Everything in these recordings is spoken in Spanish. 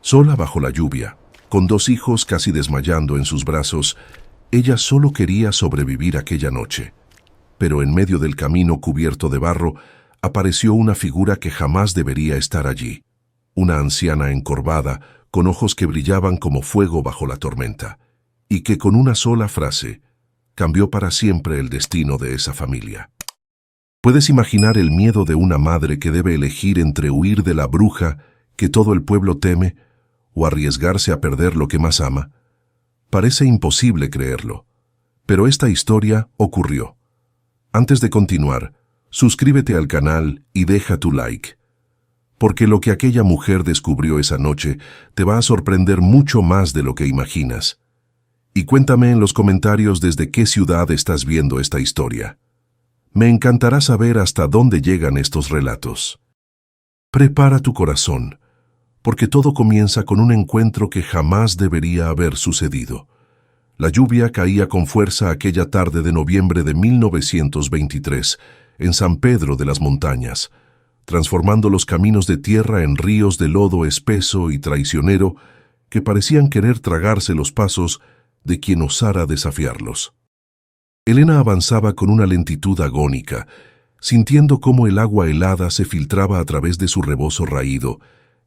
Sola bajo la lluvia, con 2 hijos casi desmayando en sus brazos, ella solo quería sobrevivir aquella noche. Pero en medio del camino cubierto de barro, apareció una figura que jamás debería estar allí. Una anciana encorvada, con ojos que brillaban como fuego bajo la tormenta, y que con una sola frase cambió para siempre el destino de esa familia. ¿Puedes imaginar el miedo de una madre que debe elegir entre huir de la bruja que todo el pueblo teme o arriesgarse a perder lo que más ama? Parece imposible creerlo, pero esta historia ocurrió. Antes de continuar, suscríbete al canal y deja tu like, porque lo que aquella mujer descubrió esa noche te va a sorprender mucho más de lo que imaginas. Y cuéntame en los comentarios desde qué ciudad estás viendo esta historia. Me encantará saber hasta dónde llegan estos relatos. Prepara tu corazón, porque todo comienza con un encuentro que jamás debería haber sucedido. La lluvia caía con fuerza aquella tarde de noviembre de 1923 en San Pedro de las Montañas, transformando los caminos de tierra en ríos de lodo espeso y traicionero que parecían querer tragarse los pasos de quien osara desafiarlos. Elena avanzaba con una lentitud agónica, sintiendo cómo el agua helada se filtraba a través de su rebozo raído,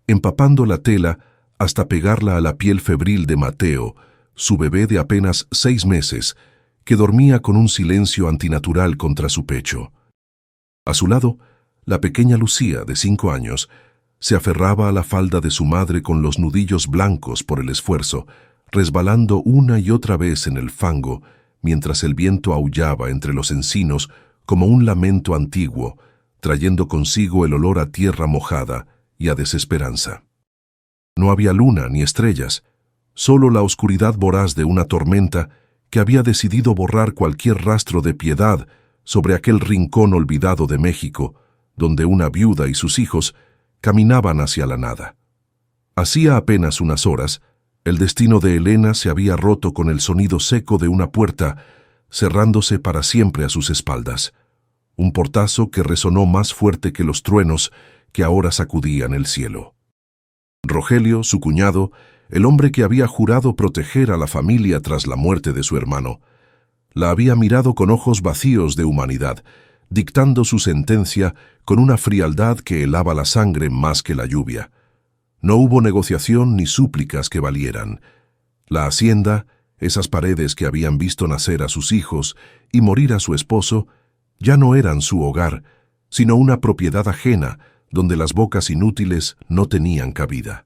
empapando la tela hasta pegarla a la piel febril de Mateo, su bebé de apenas 6 meses, que dormía con un silencio antinatural contra su pecho. A su lado, la pequeña Lucía, de 5 años, se aferraba a la falda de su madre con los nudillos blancos por el esfuerzo, resbalando una y otra vez en el fango, mientras el viento aullaba entre los encinos como un lamento antiguo, trayendo consigo el olor a tierra mojada y a desesperanza. No había luna ni estrellas, solo la oscuridad voraz de una tormenta que había decidido borrar cualquier rastro de piedad sobre aquel rincón olvidado de México, donde una viuda y sus hijos caminaban hacia la nada. Hacía apenas unas horas, el destino de Elena se había roto con el sonido seco de una puerta, cerrándose para siempre a sus espaldas. Un portazo que resonó más fuerte que los truenos que ahora sacudían el cielo. Rogelio, su cuñado, el hombre que había jurado proteger a la familia tras la muerte de su hermano, la había mirado con ojos vacíos de humanidad, dictando su sentencia con una frialdad que helaba la sangre más que la lluvia. No hubo negociación ni súplicas que valieran. La hacienda, esas paredes que habían visto nacer a sus hijos y morir a su esposo, ya no eran su hogar, sino una propiedad ajena donde las bocas inútiles no tenían cabida.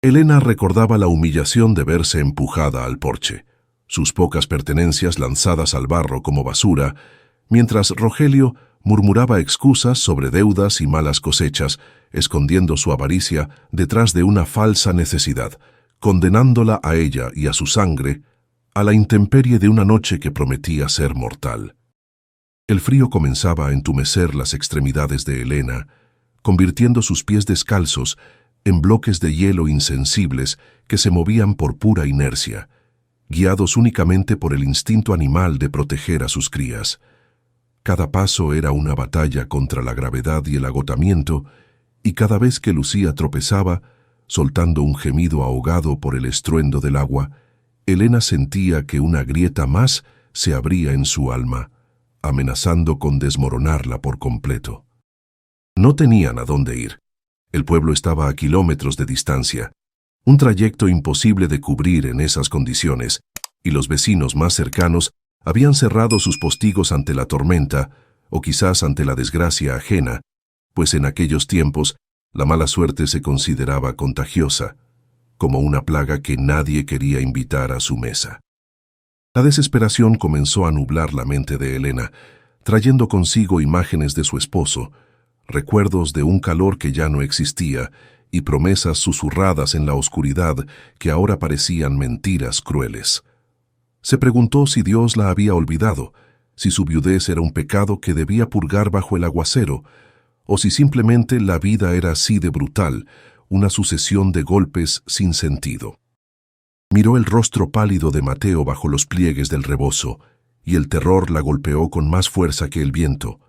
Elena recordaba la humillación de verse empujada al porche, sus pocas pertenencias lanzadas al barro como basura, mientras Rogelio murmuraba excusas sobre deudas y malas cosechas, escondiendo su avaricia detrás de una falsa necesidad, condenándola a ella y a su sangre a la intemperie de una noche que prometía ser mortal. El frío comenzaba a entumecer las extremidades de Elena, convirtiendo sus pies descalzos en bloques de hielo insensibles que se movían por pura inercia, guiados únicamente por el instinto animal de proteger a sus crías. Cada paso era una batalla contra la gravedad y el agotamiento, y cada vez que Lucía tropezaba, soltando un gemido ahogado por el estruendo del agua, Elena sentía que una grieta más se abría en su alma, amenazando con desmoronarla por completo. No tenían a dónde ir. El pueblo estaba a kilómetros de distancia, un trayecto imposible de cubrir en esas condiciones, y los vecinos más cercanos habían cerrado sus postigos ante la tormenta, o quizás ante la desgracia ajena, pues en aquellos tiempos la mala suerte se consideraba contagiosa, como una plaga que nadie quería invitar a su mesa. La desesperación comenzó a nublar la mente de Elena, trayendo consigo imágenes de su esposo, recuerdos de un calor que ya no existía y promesas susurradas en la oscuridad que ahora parecían mentiras crueles. Se preguntó si Dios la había olvidado, si su viudez era un pecado que debía purgar bajo el aguacero, o si simplemente la vida era así de brutal, una sucesión de golpes sin sentido. Miró el rostro pálido de Mateo bajo los pliegues del rebozo, y el terror la golpeó con más fuerza que el viento.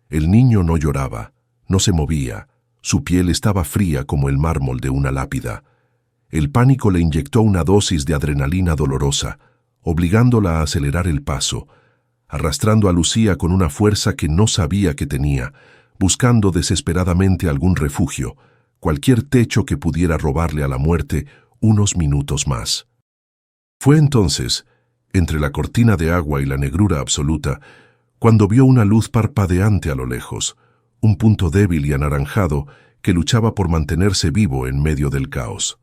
El niño no lloraba, no se movía, su piel estaba fría como el mármol de una lápida. El pánico le inyectó una dosis de adrenalina dolorosa, obligándola a acelerar el paso, arrastrando a Lucía con una fuerza que no sabía que tenía, buscando desesperadamente algún refugio, cualquier techo que pudiera robarle a la muerte unos minutos más. Fue entonces, entre la cortina de agua y la negrura absoluta, cuando vio una luz parpadeante a lo lejos, un punto débil y anaranjado que luchaba por mantenerse vivo en medio del caos.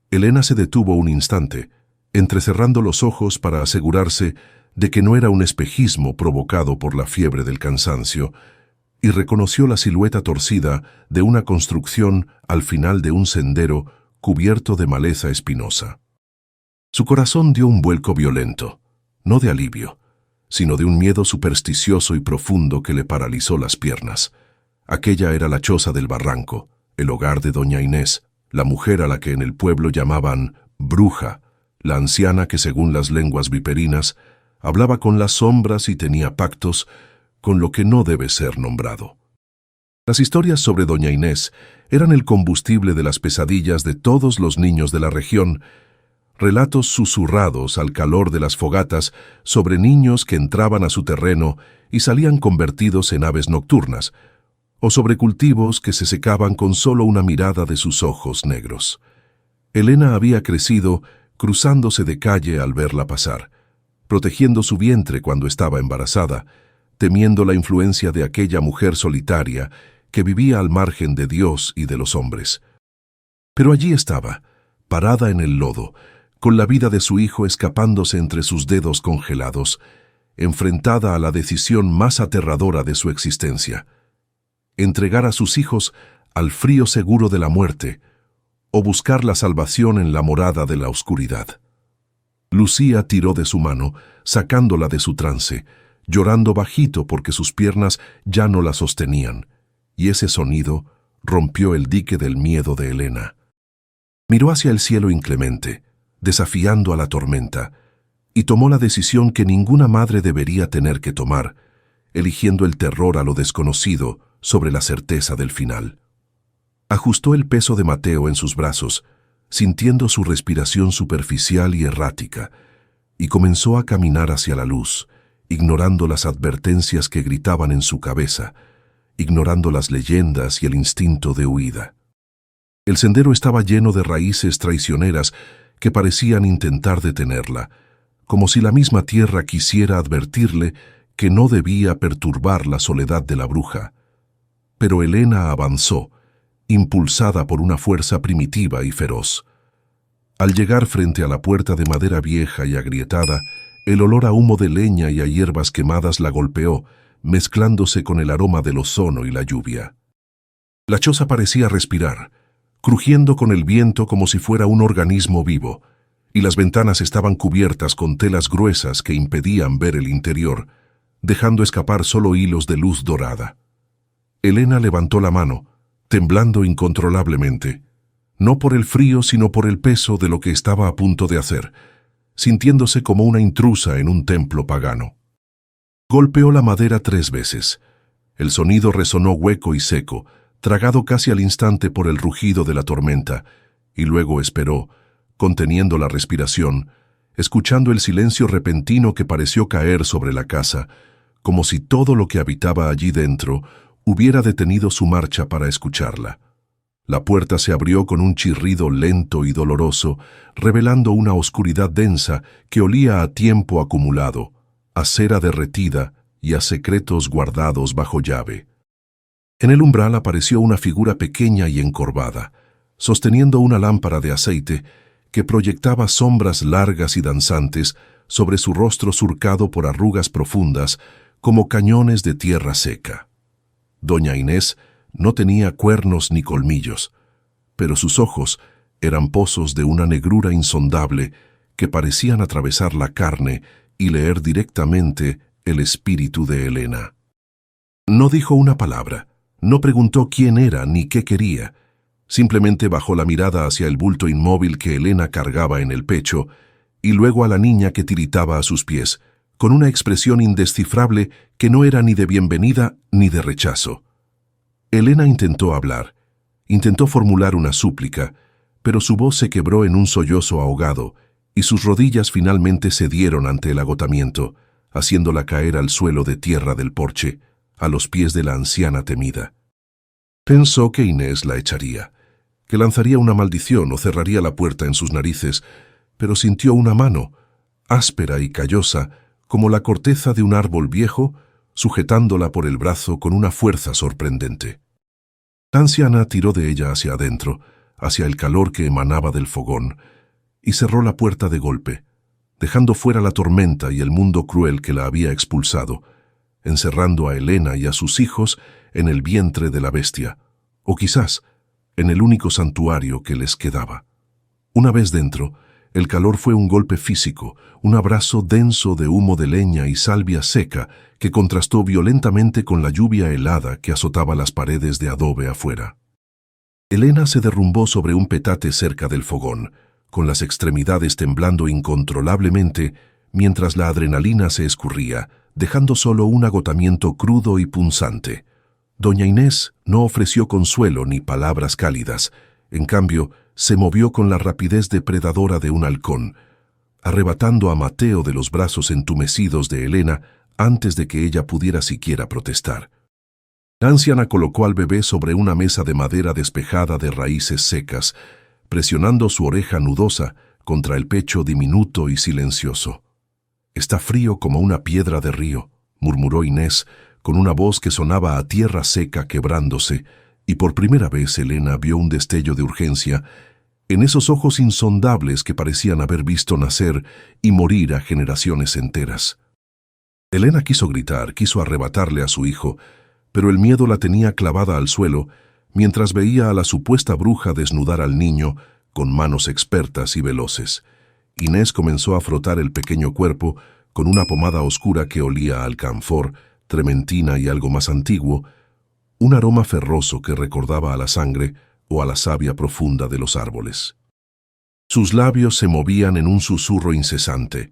Elena se detuvo un instante, entrecerrando los ojos para asegurarse de que no era un espejismo provocado por la fiebre del cansancio, y reconoció la silueta torcida de una construcción al final de un sendero cubierto de maleza espinosa. Su corazón dio un vuelco violento, no de alivio, sino de un miedo supersticioso y profundo que le paralizó las piernas. Aquella era la choza del barranco, el hogar de doña Inés, la mujer a la que en el pueblo llamaban bruja, la anciana que, según las lenguas viperinas, hablaba con las sombras y tenía pactos con lo que no debe ser nombrado. Las historias sobre doña Inés eran el combustible de las pesadillas de todos los niños de la región, relatos susurrados al calor de las fogatas sobre niños que entraban a su terreno y salían convertidos en aves nocturnas, o sobre cultivos que se secaban con solo una mirada de sus ojos negros. Elena había crecido cruzándose de calle al verla pasar, protegiendo su vientre cuando estaba embarazada, temiendo la influencia de aquella mujer solitaria que vivía al margen de Dios y de los hombres. Pero allí estaba, parada en el lodo, con la vida de su hijo escapándose entre sus dedos congelados, enfrentada a la decisión más aterradora de su existencia: entregar a sus hijos al frío seguro de la muerte o buscar la salvación en la morada de la oscuridad. Lucía tiró de su mano, sacándola de su trance, llorando bajito porque sus piernas ya no la sostenían, y ese sonido rompió el dique del miedo de Elena. Miró hacia el cielo inclemente, desafiando a la tormenta, y tomó la decisión que ninguna madre debería tener que tomar, eligiendo el terror a lo desconocido sobre la certeza del final. Ajustó el peso de Mateo en sus brazos, sintiendo su respiración superficial y errática, y comenzó a caminar hacia la luz, ignorando las advertencias que gritaban en su cabeza, ignorando las leyendas y el instinto de huida. El sendero estaba lleno de raíces traicioneras que parecían intentar detenerla, como si la misma tierra quisiera advertirle que no debía perturbar la soledad de la bruja. Pero Elena avanzó, impulsada por una fuerza primitiva y feroz. Al llegar frente a la puerta de madera vieja y agrietada, el olor a humo de leña y a hierbas quemadas la golpeó, mezclándose con el aroma del ozono y la lluvia. La choza parecía respirar, crujiendo con el viento como si fuera un organismo vivo, y las ventanas estaban cubiertas con telas gruesas que impedían ver el interior, dejando escapar solo hilos de luz dorada. Elena levantó la mano, temblando incontrolablemente, no por el frío sino por el peso de lo que estaba a punto de hacer, sintiéndose como una intrusa en un templo pagano. Golpeó la madera 3 veces. El sonido resonó hueco y seco, tragado casi al instante por el rugido de la tormenta, y luego esperó, conteniendo la respiración, escuchando el silencio repentino que pareció caer sobre la casa, como si todo lo que habitaba allí dentro hubiera detenido su marcha para escucharla. La puerta se abrió con un chirrido lento y doloroso, revelando una oscuridad densa que olía a tiempo acumulado, a cera derretida y a secretos guardados bajo llave. En el umbral apareció una figura pequeña y encorvada, sosteniendo una lámpara de aceite que proyectaba sombras largas y danzantes sobre su rostro surcado por arrugas profundas como cañones de tierra seca. Doña Inés no tenía cuernos ni colmillos, pero sus ojos eran pozos de una negrura insondable que parecían atravesar la carne y leer directamente el espíritu de Elena. No dijo una palabra, no preguntó quién era ni qué quería, simplemente bajó la mirada hacia el bulto inmóvil que Elena cargaba en el pecho y luego a la niña que tiritaba a sus pies, con una expresión indescifrable que no era ni de bienvenida ni de rechazo. Elena intentó hablar, intentó formular una súplica, pero su voz se quebró en un sollozo ahogado, y sus rodillas finalmente cedieron ante el agotamiento, haciéndola caer al suelo de tierra del porche, a los pies de la anciana temida. Pensó que Inés la echaría, que lanzaría una maldición o cerraría la puerta en sus narices, pero sintió una mano, áspera y callosa, como la corteza de un árbol viejo, sujetándola por el brazo con una fuerza sorprendente. La anciana tiró de ella hacia adentro, hacia el calor que emanaba del fogón, y cerró la puerta de golpe, dejando fuera la tormenta y el mundo cruel que la había expulsado, encerrando a Elena y a sus hijos en el vientre de la bestia, o quizás en el único santuario que les quedaba. Una vez dentro, el calor fue un golpe físico, un abrazo denso de humo de leña y salvia seca que contrastó violentamente con la lluvia helada que azotaba las paredes de adobe afuera. Elena se derrumbó sobre un petate cerca del fogón, con las extremidades temblando incontrolablemente mientras la adrenalina se escurría, dejando solo un agotamiento crudo y punzante. Doña Inés no ofreció consuelo ni palabras cálidas, en cambio, se movió con la rapidez depredadora de un halcón, arrebatando a Mateo de los brazos entumecidos de Elena antes de que ella pudiera siquiera protestar. La anciana colocó al bebé sobre una mesa de madera despejada de raíces secas, presionando su oreja nudosa contra el pecho diminuto y silencioso. «Está frío como una piedra de río», murmuró Inés, con una voz que sonaba a tierra seca quebrándose, y por primera vez Elena vio un destello de urgencia en esos ojos insondables que parecían haber visto nacer y morir a generaciones enteras. Elena quiso gritar, quiso arrebatarle a su hijo, pero el miedo la tenía clavada al suelo mientras veía a la supuesta bruja desnudar al niño con manos expertas y veloces. Inés comenzó a frotar el pequeño cuerpo con una pomada oscura que olía a alcanfor, trementina y algo más antiguo, un aroma ferroso que recordaba a la sangre o a la savia profunda de los árboles. Sus labios se movían en un susurro incesante,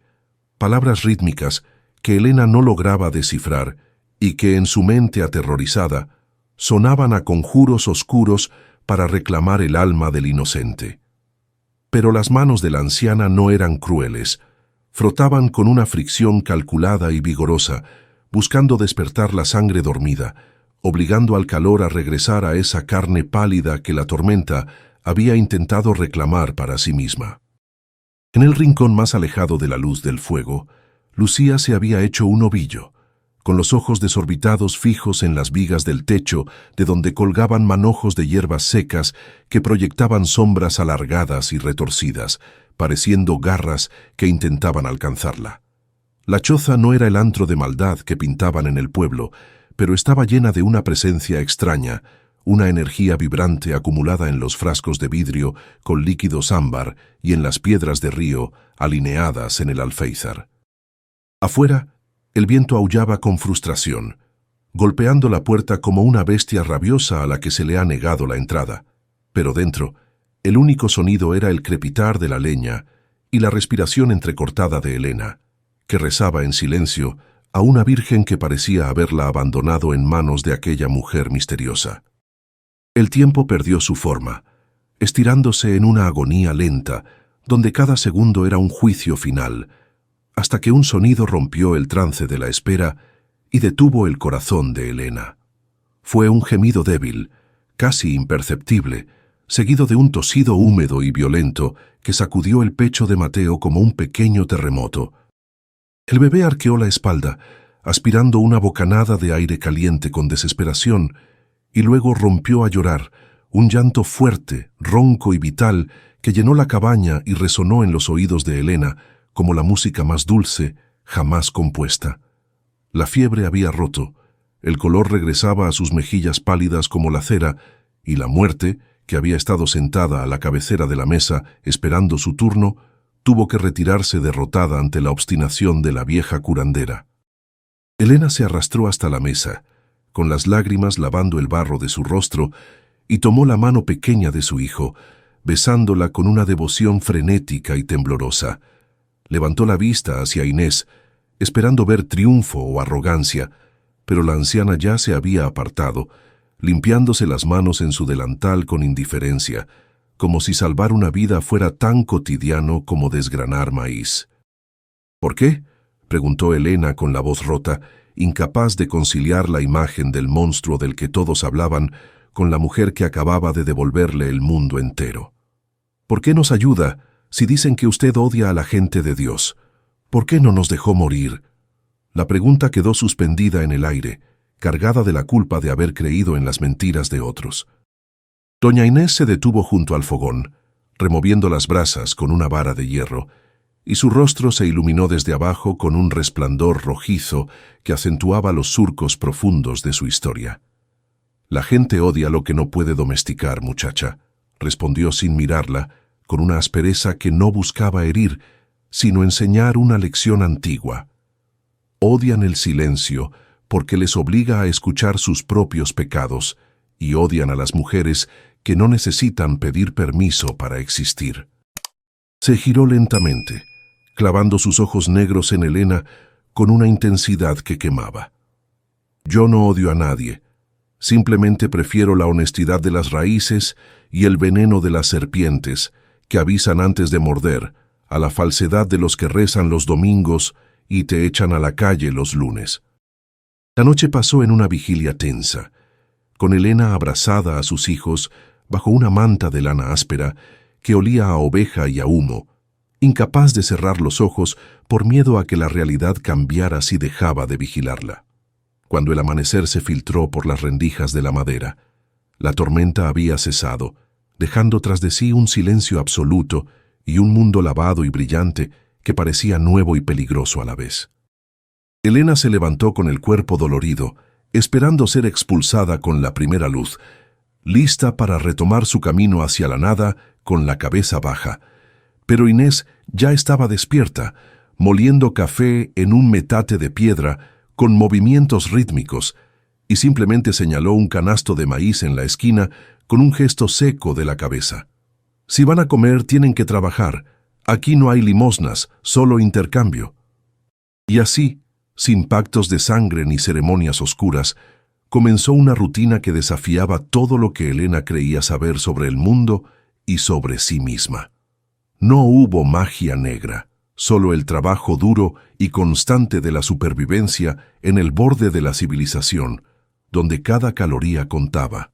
palabras rítmicas que Elena no lograba descifrar y que en su mente aterrorizada sonaban a conjuros oscuros para reclamar el alma del inocente. Pero las manos de la anciana no eran crueles, frotaban con una fricción calculada y vigorosa, buscando despertar la sangre dormida, obligando al calor a regresar a esa carne pálida que la tormenta había intentado reclamar para sí misma. En el rincón más alejado de la luz del fuego, Lucía se había hecho un ovillo, con los ojos desorbitados fijos en las vigas del techo, de donde colgaban manojos de hierbas secas que proyectaban sombras alargadas y retorcidas, pareciendo garras que intentaban alcanzarla. La choza no era el antro de maldad que pintaban en el pueblo, pero estaba llena de una presencia extraña, una energía vibrante acumulada en los frascos de vidrio con líquidos ámbar y en las piedras de río alineadas en el alféizar. Afuera, el viento aullaba con frustración, golpeando la puerta como una bestia rabiosa a la que se le ha negado la entrada. Pero dentro, el único sonido era el crepitar de la leña y la respiración entrecortada de Elena, que rezaba en silencio a una virgen que parecía haberla abandonado en manos de aquella mujer misteriosa. El tiempo perdió su forma, estirándose en una agonía lenta, donde cada segundo era un juicio final, hasta que un sonido rompió el trance de la espera y detuvo el corazón de Elena. Fue un gemido débil, casi imperceptible, seguido de un tosido húmedo y violento que sacudió el pecho de Mateo como un pequeño terremoto. El bebé arqueó la espalda, aspirando una bocanada de aire caliente con desesperación, y luego rompió a llorar, un llanto fuerte, ronco y vital que llenó la cabaña y resonó en los oídos de Elena como la música más dulce jamás compuesta. La fiebre había roto, el color regresaba a sus mejillas pálidas como la cera, y la muerte, que había estado sentada a la cabecera de la mesa esperando su turno, tuvo que retirarse derrotada ante la obstinación de la vieja curandera. Elena se arrastró hasta la mesa, con las lágrimas lavando el barro de su rostro, y tomó la mano pequeña de su hijo, besándola con una devoción frenética y temblorosa. Levantó la vista hacia Inés, esperando ver triunfo o arrogancia, pero la anciana ya se había apartado, limpiándose las manos en su delantal con indiferencia, como si salvar una vida fuera tan cotidiano como desgranar maíz. ¿Por qué?, preguntó Elena con la voz rota, incapaz de conciliar la imagen del monstruo del que todos hablaban con la mujer que acababa de devolverle el mundo entero. ¿Por qué nos ayuda si dicen que usted odia a la gente de Dios? ¿Por qué no nos dejó morir? La pregunta quedó suspendida en el aire, cargada de la culpa de haber creído en las mentiras de otros. Doña Inés se detuvo junto al fogón, removiendo las brasas con una vara de hierro, y su rostro se iluminó desde abajo con un resplandor rojizo que acentuaba los surcos profundos de su historia. «La gente odia lo que no puede domesticar, muchacha», respondió sin mirarla, con una aspereza que no buscaba herir, sino enseñar una lección antigua. Odian el silencio porque les obliga a escuchar sus propios pecados, y odian a las mujeres que no necesitan pedir permiso para existir. Se giró lentamente, clavando sus ojos negros en Elena con una intensidad que quemaba. «Yo no odio a nadie. Simplemente prefiero la honestidad de las raíces y el veneno de las serpientes, que avisan antes de morder, a la falsedad de los que rezan los domingos y te echan a la calle los lunes». La noche pasó en una vigilia tensa, con Elena abrazada a sus hijos bajo una manta de lana áspera que olía a oveja y a humo, incapaz de cerrar los ojos por miedo a que la realidad cambiara si dejaba de vigilarla. Cuando el amanecer se filtró por las rendijas de la madera, la tormenta había cesado, dejando tras de sí un silencio absoluto y un mundo lavado y brillante que parecía nuevo y peligroso a la vez. Elena se levantó con el cuerpo dolorido, esperando ser expulsada con la primera luz, lista para retomar su camino hacia la nada con la cabeza baja. Pero Inés ya estaba despierta, moliendo café en un metate de piedra con movimientos rítmicos, y simplemente señaló un canasto de maíz en la esquina con un gesto seco de la cabeza. «Si van a comer, tienen que trabajar. Aquí no hay limosnas, solo intercambio». Y así, sin pactos de sangre ni ceremonias oscuras, comenzó una rutina que desafiaba todo lo que Elena creía saber sobre el mundo y sobre sí misma. No hubo magia negra, solo el trabajo duro y constante de la supervivencia en el borde de la civilización, donde cada caloría contaba.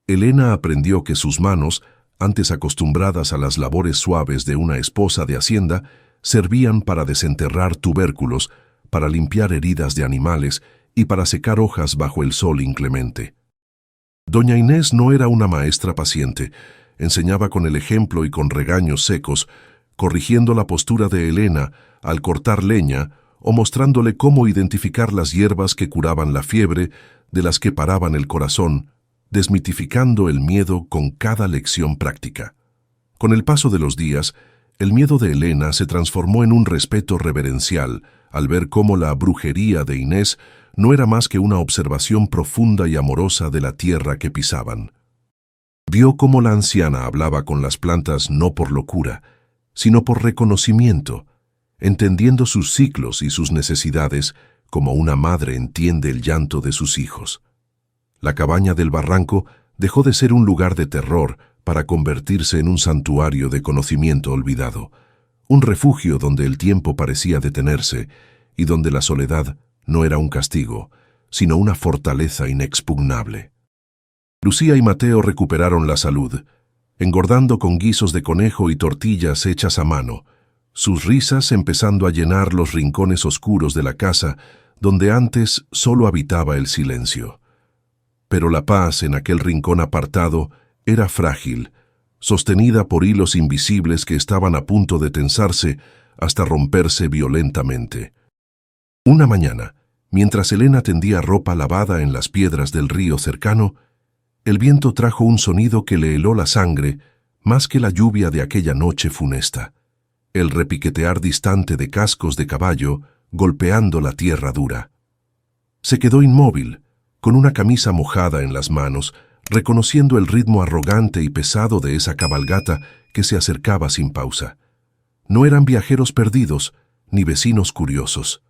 Elena aprendió que sus manos, antes acostumbradas a las labores suaves de una esposa de hacienda, servían para desenterrar tubérculos, para limpiar heridas de animales y para secar hojas bajo el sol inclemente. Doña Inés no era una maestra paciente, enseñaba con el ejemplo y con regaños secos, corrigiendo la postura de Elena al cortar leña o mostrándole cómo identificar las hierbas que curaban la fiebre, de las que paraban el corazón, desmitificando el miedo con cada lección práctica. Con el paso de los días, el miedo de Elena se transformó en un respeto reverencial al ver cómo la brujería de Inés no era más que una observación profunda y amorosa de la tierra que pisaban. Vio cómo la anciana hablaba con las plantas no por locura, sino por reconocimiento, entendiendo sus ciclos y sus necesidades como una madre entiende el llanto de sus hijos. La cabaña del barranco dejó de ser un lugar de terror para convertirse en un santuario de conocimiento olvidado, un refugio donde el tiempo parecía detenerse y donde la soledad no era un castigo, sino una fortaleza inexpugnable. Lucía y Mateo recuperaron la salud, engordando con guisos de conejo y tortillas hechas a mano, sus risas empezando a llenar los rincones oscuros de la casa donde antes solo habitaba el silencio. Pero la paz en aquel rincón apartado era frágil, sostenida por hilos invisibles que estaban a punto de tensarse hasta romperse violentamente. Una mañana, mientras Elena tendía ropa lavada en las piedras del río cercano, el viento trajo un sonido que le heló la sangre más que la lluvia de aquella noche funesta, el repiquetear distante de cascos de caballo golpeando la tierra dura. Se quedó inmóvil, con una camisa mojada en las manos, reconociendo el ritmo arrogante y pesado de esa cabalgata que se acercaba sin pausa. No eran viajeros perdidos, ni vecinos curiosos.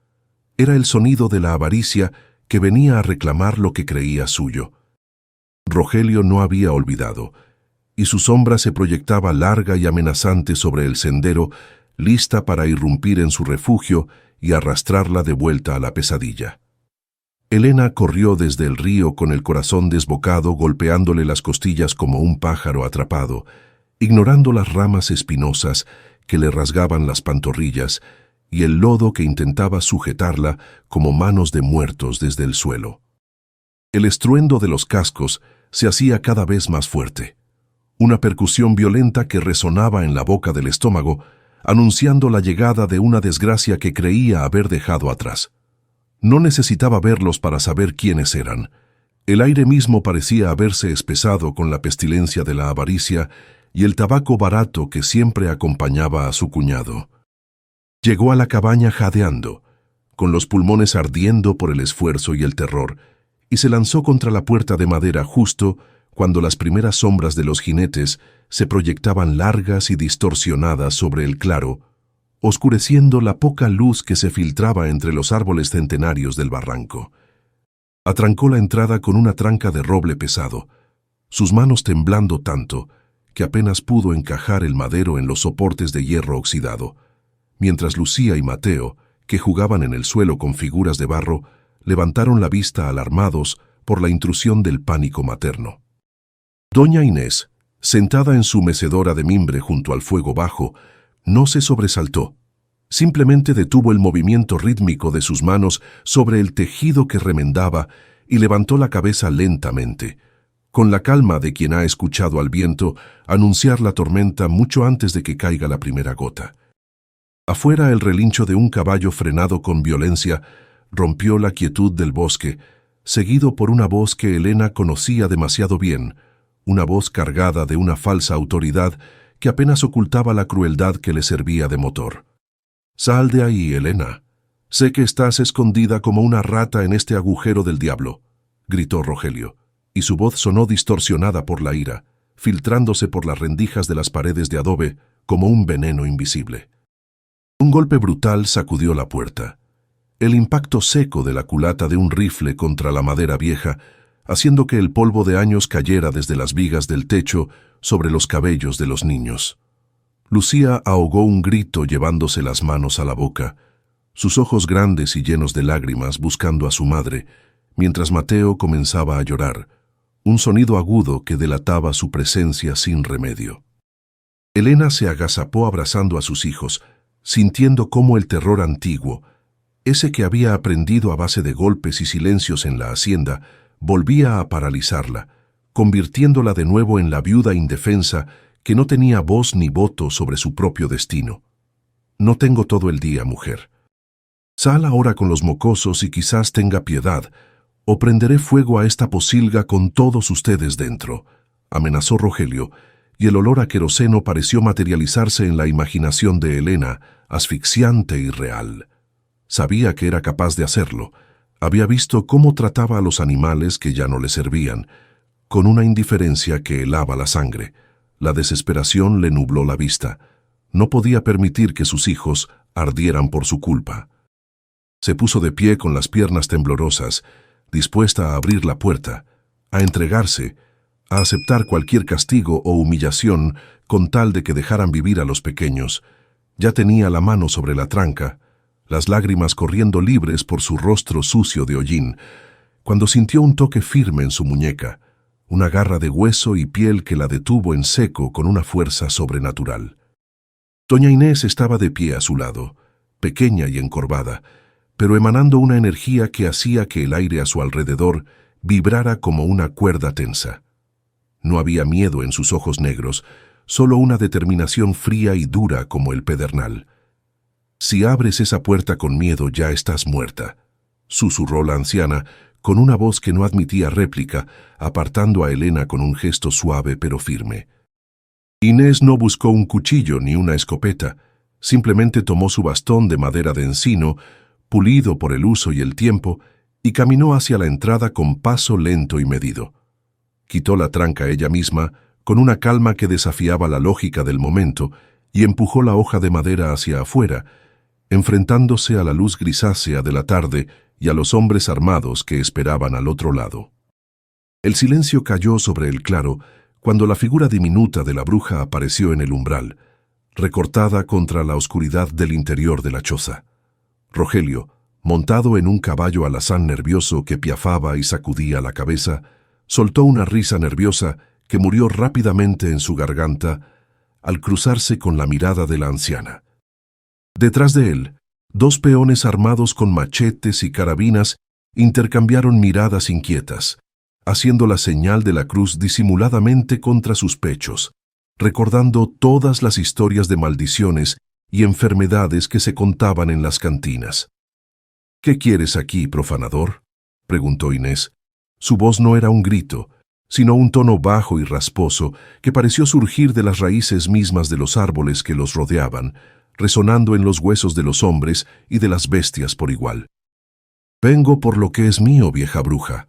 Era el sonido de la avaricia que venía a reclamar lo que creía suyo. Rogelio no había olvidado. y su sombra se proyectaba larga y amenazante sobre el sendero, lista para irrumpir en su refugio y arrastrarla de vuelta a la pesadilla. Elena corrió desde el río con el corazón desbocado, golpeándole las costillas como un pájaro atrapado, ignorando las ramas espinosas que le rasgaban las pantorrillas y el lodo que intentaba sujetarla como manos de muertos desde el suelo. El estruendo de los cascos se hacía cada vez más fuerte, una percusión violenta que resonaba en la boca del estómago, anunciando la llegada de una desgracia que creía haber dejado atrás. No necesitaba verlos para saber quiénes eran. El aire mismo parecía haberse espesado con la pestilencia de la avaricia y el tabaco barato que siempre acompañaba a su cuñado. Llegó a la cabaña jadeando, con los pulmones ardiendo por el esfuerzo y el terror, y se lanzó contra la puerta de madera justo cuando las primeras sombras de los jinetes se proyectaban largas y distorsionadas sobre el claro, oscureciendo la poca luz que se filtraba entre los árboles centenarios del barranco. Atrancó la entrada con una tranca de roble pesado, sus manos temblando tanto que apenas pudo encajar el madero en los soportes de hierro oxidado, mientras Lucía y Mateo, que jugaban en el suelo con figuras de barro, levantaron la vista alarmados por la intrusión del pánico materno. Doña Inés, sentada en su mecedora de mimbre junto al fuego bajo, no se sobresaltó. Simplemente detuvo el movimiento rítmico de sus manos sobre el tejido que remendaba y levantó la cabeza lentamente, con la calma de quien ha escuchado al viento anunciar la tormenta mucho antes de que caiga la primera gota. Afuera, el relincho de un caballo frenado con violencia rompió la quietud del bosque, seguido por una voz que Elena conocía demasiado bien, una voz cargada de una falsa autoridad que apenas ocultaba la crueldad que le servía de motor. «Sal de ahí, Elena. Sé que estás escondida como una rata en este agujero del diablo», gritó Rogelio, y su voz sonó distorsionada por la ira, filtrándose por las rendijas de las paredes de adobe como un veneno invisible. Un golpe brutal sacudió la puerta. El impacto seco de la culata de un rifle contra la madera vieja, haciendo que el polvo de años cayera desde las vigas del techo sobre los cabellos de los niños. Lucía ahogó un grito llevándose las manos a la boca, sus ojos grandes y llenos de lágrimas buscando a su madre, mientras Mateo comenzaba a llorar, un sonido agudo que delataba su presencia sin remedio. Elena se agazapó abrazando a sus hijos, sintiendo cómo el terror antiguo, ese que había aprendido a base de golpes y silencios en la hacienda, volvía a paralizarla, convirtiéndola de nuevo en la viuda indefensa que no tenía voz ni voto sobre su propio destino. «No tengo todo el día, mujer. Sal ahora con los mocosos y quizás tenga piedad, o prenderé fuego a esta posilga con todos ustedes dentro», amenazó Rogelio, y el olor a queroseno pareció materializarse en la imaginación de Elena, asfixiante y real. Sabía que era capaz de hacerlo. Había visto cómo trataba a los animales que ya no le servían, con una indiferencia que helaba la sangre. La desesperación le nubló la vista. No podía permitir que sus hijos ardieran por su culpa. Se puso de pie con las piernas temblorosas, dispuesta a abrir la puerta, a entregarse, a aceptar cualquier castigo o humillación con tal de que dejaran vivir a los pequeños. Ya tenía la mano sobre la tranca, las lágrimas corriendo libres por su rostro sucio de hollín, cuando sintió un toque firme en su muñeca, una garra de hueso y piel que la detuvo en seco con una fuerza sobrenatural. Doña Inés estaba de pie a su lado, pequeña y encorvada, pero emanando una energía que hacía que el aire a su alrededor vibrara como una cuerda tensa. No había miedo en sus ojos negros, solo una determinación fría y dura como el pedernal. «Si abres esa puerta con miedo, ya estás muerta», susurró la anciana, con una voz que no admitía réplica, apartando a Elena con un gesto suave pero firme. Inés no buscó un cuchillo ni una escopeta, simplemente tomó su bastón de madera de encino, pulido por el uso y el tiempo, y caminó hacia la entrada con paso lento y medido. Quitó la tranca ella misma, con una calma que desafiaba la lógica del momento, y empujó la hoja de madera hacia afuera, enfrentándose a la luz grisácea de la tarde y a los hombres armados que esperaban al otro lado. El silencio cayó sobre el claro cuando la figura diminuta de la bruja apareció en el umbral, recortada contra la oscuridad del interior de la choza. Rogelio, montado en un caballo alazán nervioso que piafaba y sacudía la cabeza, soltó una risa nerviosa que murió rápidamente en su garganta al cruzarse con la mirada de la anciana. Detrás de él, dos peones armados con machetes y carabinas intercambiaron miradas inquietas, haciendo la señal de la cruz disimuladamente contra sus pechos, recordando todas las historias de maldiciones y enfermedades que se contaban en las cantinas. «¿Qué quieres aquí, profanador?», preguntó Inés. Su voz no era un grito, sino un tono bajo y rasposo que pareció surgir de las raíces mismas de los árboles que los rodeaban, resonando en los huesos de los hombres y de las bestias por igual. «Vengo por lo que es mío, vieja bruja.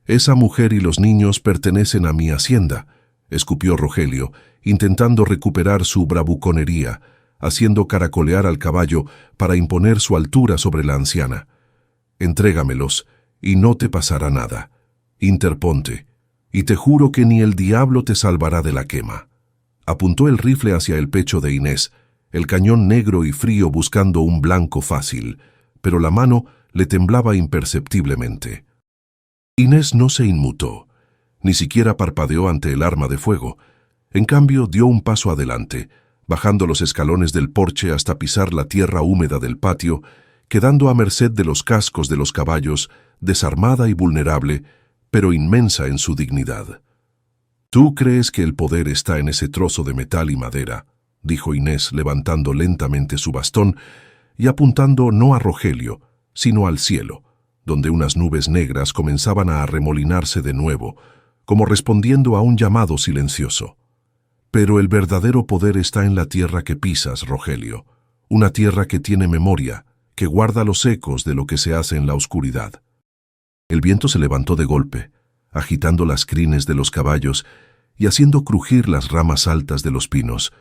Esa mujer y los niños pertenecen a mi hacienda», escupió Rogelio, intentando recuperar su bravuconería, haciendo caracolear al caballo para imponer su altura sobre la anciana. «Entrégamelos, y no te pasará nada. Interponte, y te juro que ni el diablo te salvará de la quema». Apuntó el rifle hacia el pecho de Inés, el cañón negro y frío buscando un blanco fácil, pero la mano le temblaba imperceptiblemente. Inés no se inmutó, ni siquiera parpadeó ante el arma de fuego. En cambio, dio un paso adelante, bajando los escalones del porche hasta pisar la tierra húmeda del patio, quedando a merced de los cascos de los caballos, desarmada y vulnerable, pero inmensa en su dignidad. «Tú crees que el poder está en ese trozo de metal y madera», dijo Inés levantando lentamente su bastón y apuntando no a Rogelio, sino al cielo, donde unas nubes negras comenzaban a arremolinarse de nuevo, como respondiendo a un llamado silencioso. «Pero el verdadero poder está en la tierra que pisas, Rogelio, una tierra que tiene memoria, que guarda los ecos de lo que se hace en la oscuridad». El viento se levantó de golpe, agitando las crines de los caballos y haciendo crujir las ramas altas de los pinos,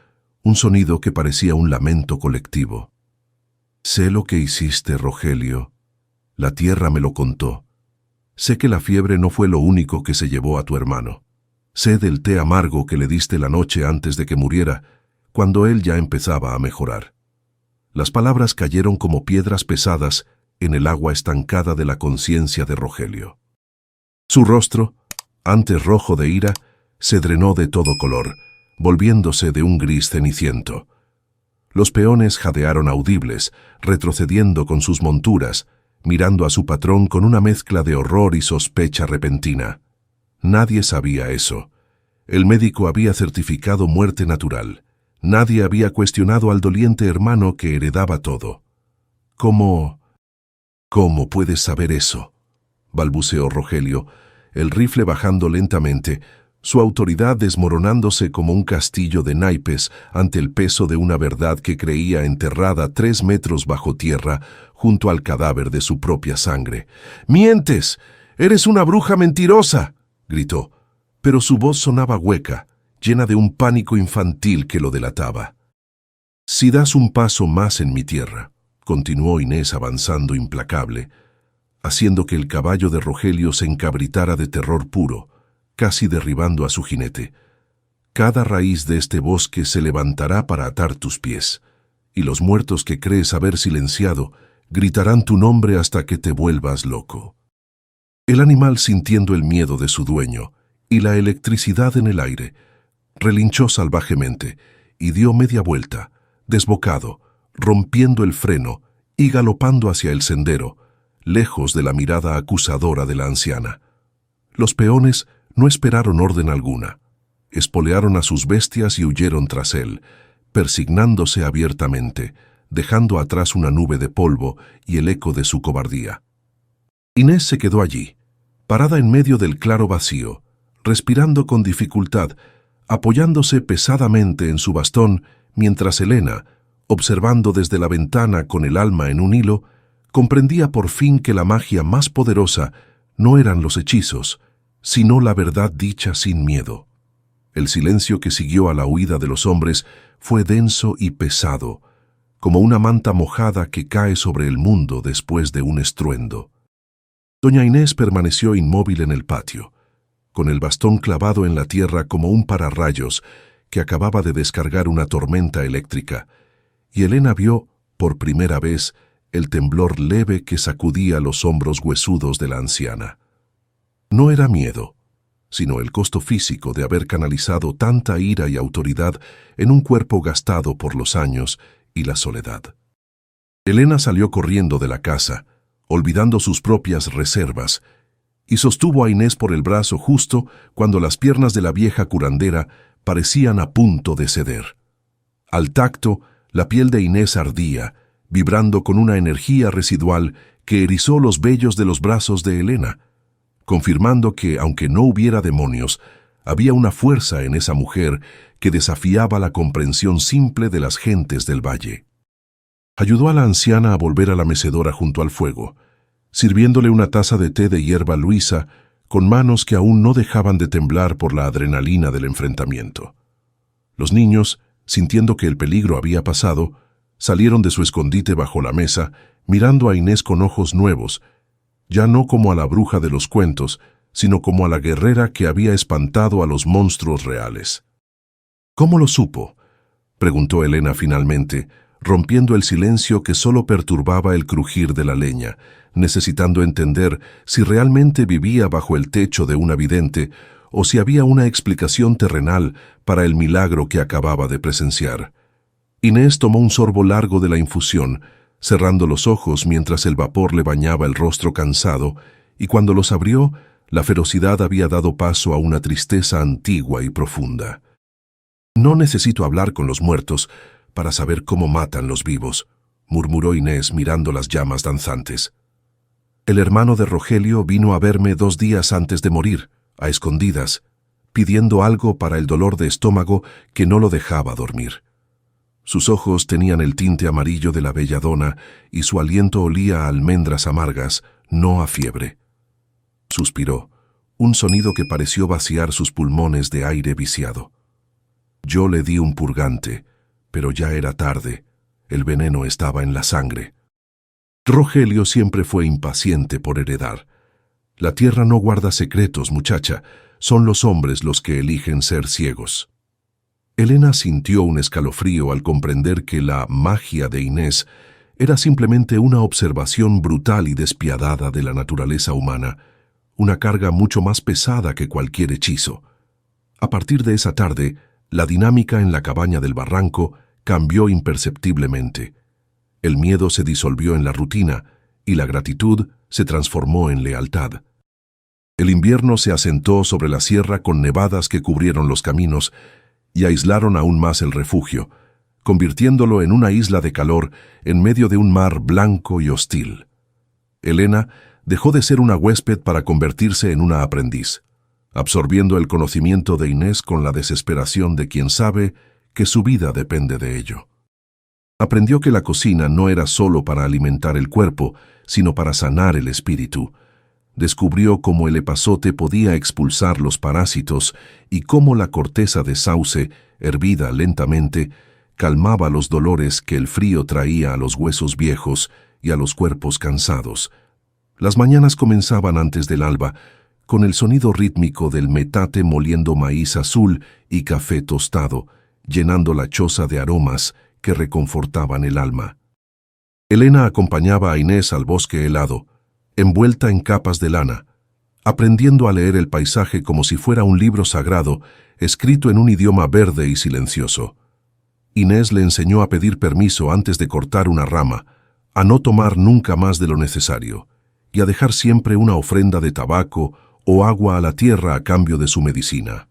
un sonido que parecía un lamento colectivo. «Sé lo que hiciste, Rogelio. La tierra me lo contó. Sé que la fiebre no fue lo único que se llevó a tu hermano. Sé del té amargo que le diste la noche antes de que muriera, cuando él ya empezaba a mejorar». Las palabras cayeron como piedras pesadas en el agua estancada de la conciencia de Rogelio. Su rostro, antes rojo de ira, se drenó de todo color, volviéndose de un gris ceniciento. Los peones jadearon audibles, retrocediendo con sus monturas, mirando a su patrón con una mezcla de horror y sospecha repentina. Nadie sabía eso. El médico había certificado muerte natural. Nadie había cuestionado al doliente hermano que heredaba todo. «¿Cómo puedes saber eso?», balbuceó Rogelio, el rifle bajando lentamente, su autoridad desmoronándose como un castillo de naipes ante el peso de una verdad que creía enterrada 3 metros bajo tierra junto al cadáver de su propia sangre. «¡Mientes! ¡Eres una bruja mentirosa!», gritó, pero su voz sonaba hueca, llena de un pánico infantil que lo delataba. «Si das un paso más en mi tierra», continuó Inés avanzando implacable, haciendo que el caballo de Rogelio se encabritara de terror puro, casi derribando a su jinete. «Cada raíz de este bosque se levantará para atar tus pies, y los muertos que crees haber silenciado gritarán tu nombre hasta que te vuelvas loco». El animal, sintiendo el miedo de su dueño y la electricidad en el aire, relinchó salvajemente y dio media vuelta, desbocado, rompiendo el freno y galopando hacia el sendero, lejos de la mirada acusadora de la anciana. Los peones no esperaron orden alguna. Espolearon a sus bestias y huyeron tras él, persignándose abiertamente, dejando atrás una nube de polvo y el eco de su cobardía. Inés se quedó allí, parada en medio del claro vacío, respirando con dificultad, apoyándose pesadamente en su bastón, mientras Elena, observando desde la ventana con el alma en un hilo, comprendía por fin que la magia más poderosa no eran los hechizos, sino la verdad dicha sin miedo. El silencio que siguió a la huida de los hombres fue denso y pesado, como una manta mojada que cae sobre el mundo después de un estruendo. Doña Inés permaneció inmóvil en el patio, con el bastón clavado en la tierra como un pararrayos que acababa de descargar una tormenta eléctrica, y Elena vio, por primera vez, el temblor leve que sacudía los hombros huesudos de la anciana. No era miedo, sino el costo físico de haber canalizado tanta ira y autoridad en un cuerpo gastado por los años y la soledad. Elena salió corriendo de la casa, olvidando sus propias reservas, y sostuvo a Inés por el brazo justo cuando las piernas de la vieja curandera parecían a punto de ceder. Al tacto, la piel de Inés ardía, vibrando con una energía residual que erizó los vellos de los brazos de Elena, confirmando que, aunque no hubiera demonios, había una fuerza en esa mujer que desafiaba la comprensión simple de las gentes del valle. Ayudó a la anciana a volver a la mecedora junto al fuego, sirviéndole una taza de té de hierba luisa, con manos que aún no dejaban de temblar por la adrenalina del enfrentamiento. Los niños, sintiendo que el peligro había pasado, salieron de su escondite bajo la mesa, mirando a Inés con ojos nuevos, ya no como a la bruja de los cuentos, sino como a la guerrera que había espantado a los monstruos reales. ¿Cómo lo supo?, preguntó Elena finalmente, rompiendo el silencio que solo perturbaba el crujir de la leña, necesitando entender si realmente vivía bajo el techo de una vidente o si había una explicación terrenal para el milagro que acababa de presenciar. Inés tomó un sorbo largo de la infusión, cerrando los ojos mientras el vapor le bañaba el rostro cansado, y cuando los abrió, la ferocidad había dado paso a una tristeza antigua y profunda. «No necesito hablar con los muertos para saber cómo matan los vivos», murmuró Inés mirando las llamas danzantes. «El hermano de Rogelio vino a verme 2 días antes de morir, a escondidas, pidiendo algo para el dolor de estómago que no lo dejaba dormir. Sus ojos tenían el tinte amarillo de la belladona y su aliento olía a almendras amargas, no a fiebre». Suspiró, un sonido que pareció vaciar sus pulmones de aire viciado. «Yo le di un purgante, pero ya era tarde. El veneno estaba en la sangre». Rogelio siempre fue impaciente por heredar. «La tierra no guarda secretos, muchacha. Son los hombres los que eligen ser ciegos». Elena sintió un escalofrío al comprender que la magia de Inés era simplemente una observación brutal y despiadada de la naturaleza humana, una carga mucho más pesada que cualquier hechizo. A partir de esa tarde, la dinámica en la cabaña del barranco cambió imperceptiblemente. El miedo se disolvió en la rutina y la gratitud se transformó en lealtad. El invierno se asentó sobre la sierra con nevadas que cubrieron los caminos y aislaron aún más el refugio, convirtiéndolo en una isla de calor en medio de un mar blanco y hostil. Elena dejó de ser una huésped para convertirse en una aprendiz, absorbiendo el conocimiento de Inés con la desesperación de quien sabe que su vida depende de ello. Aprendió que la cocina no era solo para alimentar el cuerpo, sino para sanar el espíritu. Descubrió cómo el epazote podía expulsar los parásitos y cómo la corteza de sauce, hervida lentamente, calmaba los dolores que el frío traía a los huesos viejos y a los cuerpos cansados. Las mañanas comenzaban antes del alba, con el sonido rítmico del metate moliendo maíz azul y café tostado, llenando la choza de aromas que reconfortaban el alma. Elena acompañaba a Inés al bosque helado, envuelta en capas de lana, aprendiendo a leer el paisaje como si fuera un libro sagrado, escrito en un idioma verde y silencioso. Inés le enseñó a pedir permiso antes de cortar una rama, a no tomar nunca más de lo necesario, y a dejar siempre una ofrenda de tabaco o agua a la tierra a cambio de su medicina.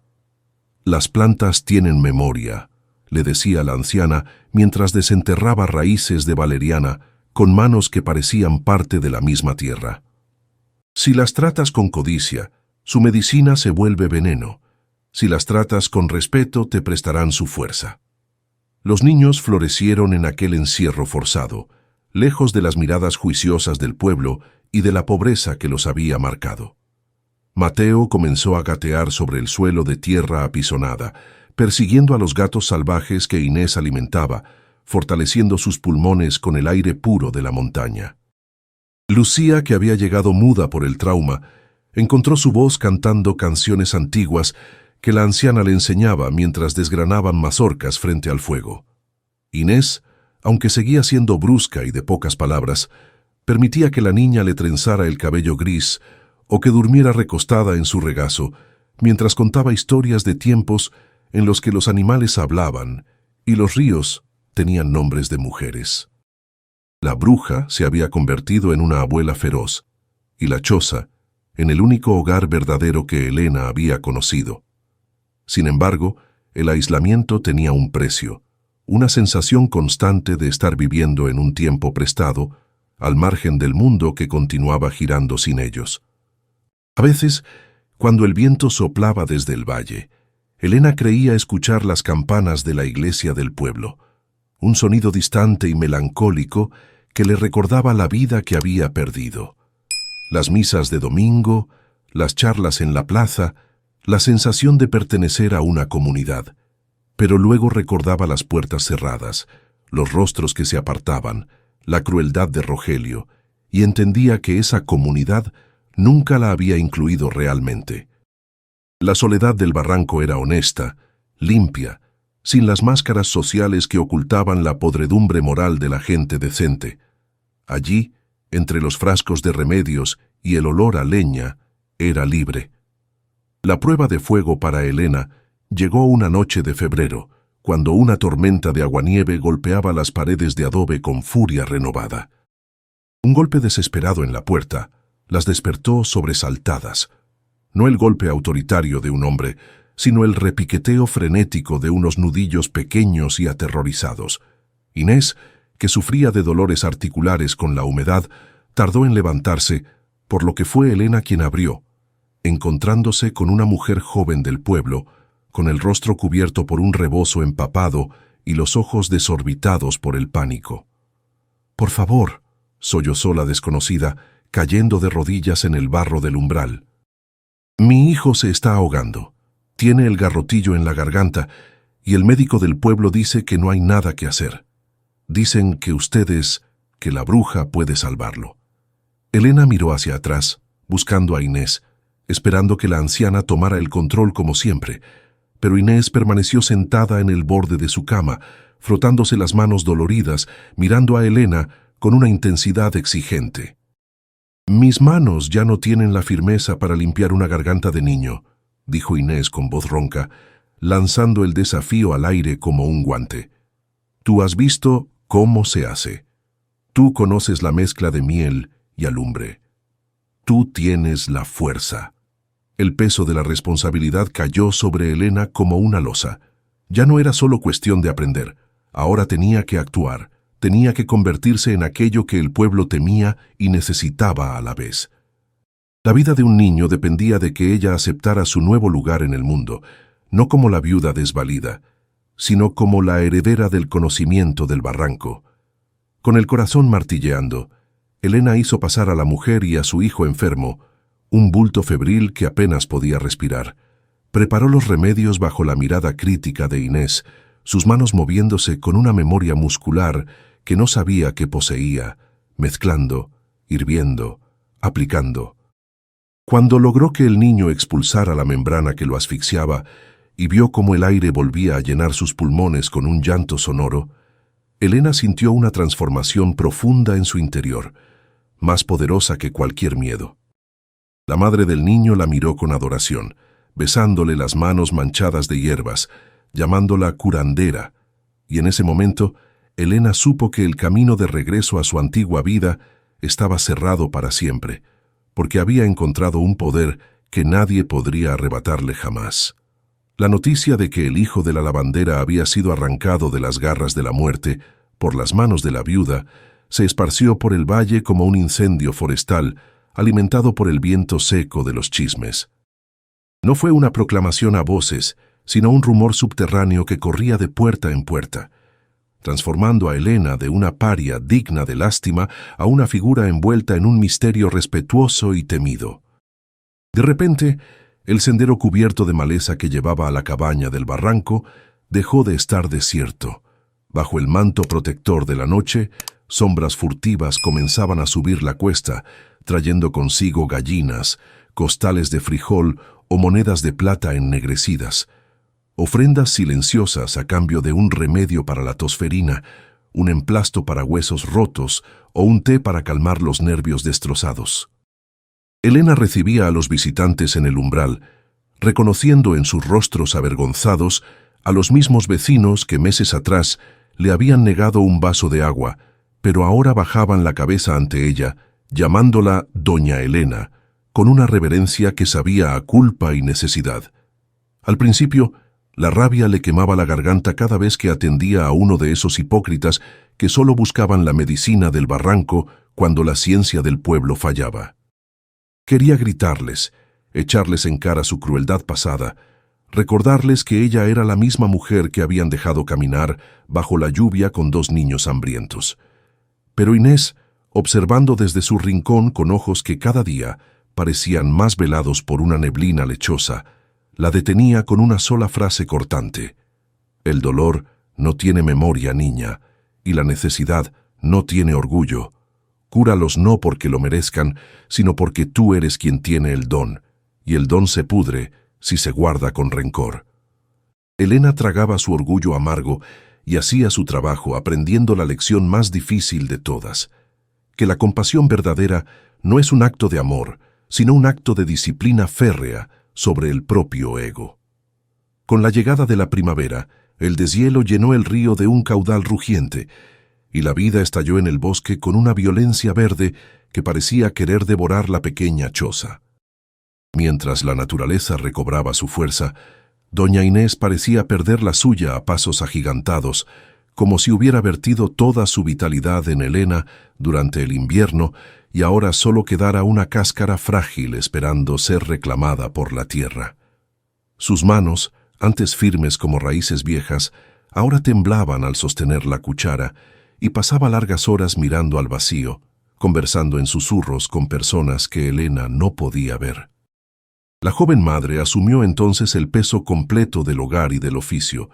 «Las plantas tienen memoria», le decía la anciana mientras desenterraba raíces de valeriana con manos que parecían parte de la misma tierra. «Si las tratas con codicia, su medicina se vuelve veneno. Si las tratas con respeto, te prestarán su fuerza». Los niños florecieron en aquel encierro forzado, lejos de las miradas juiciosas del pueblo y de la pobreza que los había marcado. Mateo comenzó a gatear sobre el suelo de tierra apisonada, persiguiendo a los gatos salvajes que Inés alimentaba, fortaleciendo sus pulmones con el aire puro de la montaña. Lucía, que había llegado muda por el trauma, Encontró su voz cantando canciones antiguas que la anciana le enseñaba mientras desgranaban mazorcas frente al fuego. Inés, aunque seguía siendo brusca y de pocas palabras, permitía que la niña le trenzara el cabello gris o que durmiera recostada en su regazo, mientras contaba historias de tiempos en los que los animales hablaban y los ríos tenían nombres de mujeres. La bruja se había convertido en una abuela feroz, y la choza en el único hogar verdadero que Elena había conocido. Sin embargo, el aislamiento tenía un precio, una sensación constante de estar viviendo en un tiempo prestado, al margen del mundo que continuaba girando sin ellos. A veces, cuando el viento soplaba desde el valle, Elena creía escuchar las campanas de la iglesia del pueblo, un sonido distante y melancólico que le recordaba la vida que había perdido. Las misas de domingo, las charlas en la plaza, la sensación de pertenecer a una comunidad. Pero luego recordaba las puertas cerradas, los rostros que se apartaban, la crueldad de Rogelio, y entendía que esa comunidad nunca la había incluido realmente. La soledad del barranco era honesta, limpia, sin las máscaras sociales que ocultaban la podredumbre moral de la gente decente. Allí, entre los frascos de remedios y el olor a leña, era libre. La prueba de fuego para Elena llegó una noche de febrero, cuando una tormenta de aguanieve golpeaba las paredes de adobe con furia renovada. Un golpe desesperado en la puerta las despertó sobresaltadas. No el golpe autoritario de un hombre, sino el repiqueteo frenético de unos nudillos pequeños y aterrorizados. Inés, que sufría de dolores articulares con la humedad, tardó en levantarse, por lo que fue Elena quien abrió, encontrándose con una mujer joven del pueblo, con el rostro cubierto por un rebozo empapado y los ojos desorbitados por el pánico. «Por favor», sollozó la desconocida, cayendo de rodillas en el barro del umbral. «Mi hijo se está ahogando. Tiene el garrotillo en la garganta y el médico del pueblo dice que no hay nada que hacer. Dicen que que la bruja puede salvarlo». Elena miró hacia atrás, buscando a Inés, esperando que la anciana tomara el control como siempre, pero Inés permaneció sentada en el borde de su cama, frotándose las manos doloridas, mirando a Elena con una intensidad exigente. «Mis manos ya no tienen la firmeza para limpiar una garganta de niño», dijo Inés con voz ronca, lanzando el desafío al aire como un guante. «Tú has visto cómo se hace. Tú conoces la mezcla de miel y alumbre. Tú tienes la fuerza». El peso de la responsabilidad cayó sobre Elena como una losa. Ya no era solo cuestión de aprender. Ahora tenía que actuar, tenía que convertirse en aquello que el pueblo temía y necesitaba a la vez. La vida de un niño dependía de que ella aceptara su nuevo lugar en el mundo, no como la viuda desvalida, sino como la heredera del conocimiento del barranco. Con el corazón martilleando, Elena hizo pasar a la mujer y a su hijo enfermo, un bulto febril que apenas podía respirar. Preparó los remedios bajo la mirada crítica de Inés, sus manos moviéndose con una memoria muscular que no sabía que poseía, mezclando, hirviendo, aplicando. Cuando logró que el niño expulsara la membrana que lo asfixiaba y vio cómo el aire volvía a llenar sus pulmones con un llanto sonoro, Elena sintió una transformación profunda en su interior, más poderosa que cualquier miedo. La madre del niño la miró con adoración, besándole las manos manchadas de hierbas, llamándola curandera, y en ese momento Elena supo que el camino de regreso a su antigua vida estaba cerrado para siempre, porque había encontrado un poder que nadie podría arrebatarle jamás. La noticia de que el hijo de la lavandera había sido arrancado de las garras de la muerte por las manos de la viuda se esparció por el valle como un incendio forestal alimentado por el viento seco de los chismes. No fue una proclamación a voces, sino un rumor subterráneo que corría de puerta en puerta, transformando a Elena de una paria digna de lástima a una figura envuelta en un misterio respetuoso y temido. De repente, el sendero cubierto de maleza que llevaba a la cabaña del barranco dejó de estar desierto. Bajo el manto protector de la noche, sombras furtivas comenzaban a subir la cuesta, trayendo consigo gallinas, costales de frijol o monedas de plata ennegrecidas, ofrendas silenciosas a cambio de un remedio para la tosferina, un emplasto para huesos rotos o un té para calmar los nervios destrozados. Elena recibía a los visitantes en el umbral, reconociendo en sus rostros avergonzados a los mismos vecinos que meses atrás le habían negado un vaso de agua, pero ahora bajaban la cabeza ante ella, llamándola Doña Elena, con una reverencia que sabía a culpa y necesidad. Al principio, la rabia le quemaba la garganta cada vez que atendía a uno de esos hipócritas que solo buscaban la medicina del barranco cuando la ciencia del pueblo fallaba. Quería gritarles, echarles en cara su crueldad pasada, recordarles que ella era la misma mujer que habían dejado caminar bajo la lluvia con 2 niños hambrientos. Pero Inés, observando desde su rincón con ojos que cada día parecían más velados por una neblina lechosa, la detenía con una sola frase cortante. El dolor no tiene memoria, niña, y la necesidad no tiene orgullo. Cúralos no porque lo merezcan, sino porque tú eres quien tiene el don, y el don se pudre si se guarda con rencor. Elena tragaba su orgullo amargo y hacía su trabajo aprendiendo la lección más difícil de todas, que la compasión verdadera no es un acto de amor, sino un acto de disciplina férrea sobre el propio ego. Con la llegada de la primavera, el deshielo llenó el río de un caudal rugiente, y la vida estalló en el bosque con una violencia verde que parecía querer devorar la pequeña choza. Mientras la naturaleza recobraba su fuerza, doña Inés parecía perder la suya a pasos agigantados, como si hubiera vertido toda su vitalidad en Elena durante el invierno y ahora solo quedara una cáscara frágil esperando ser reclamada por la tierra. Sus manos, antes firmes como raíces viejas, ahora temblaban al sostener la cuchara y pasaba largas horas mirando al vacío, conversando en susurros con personas que Elena no podía ver. La joven madre asumió entonces el peso completo del hogar y del oficio,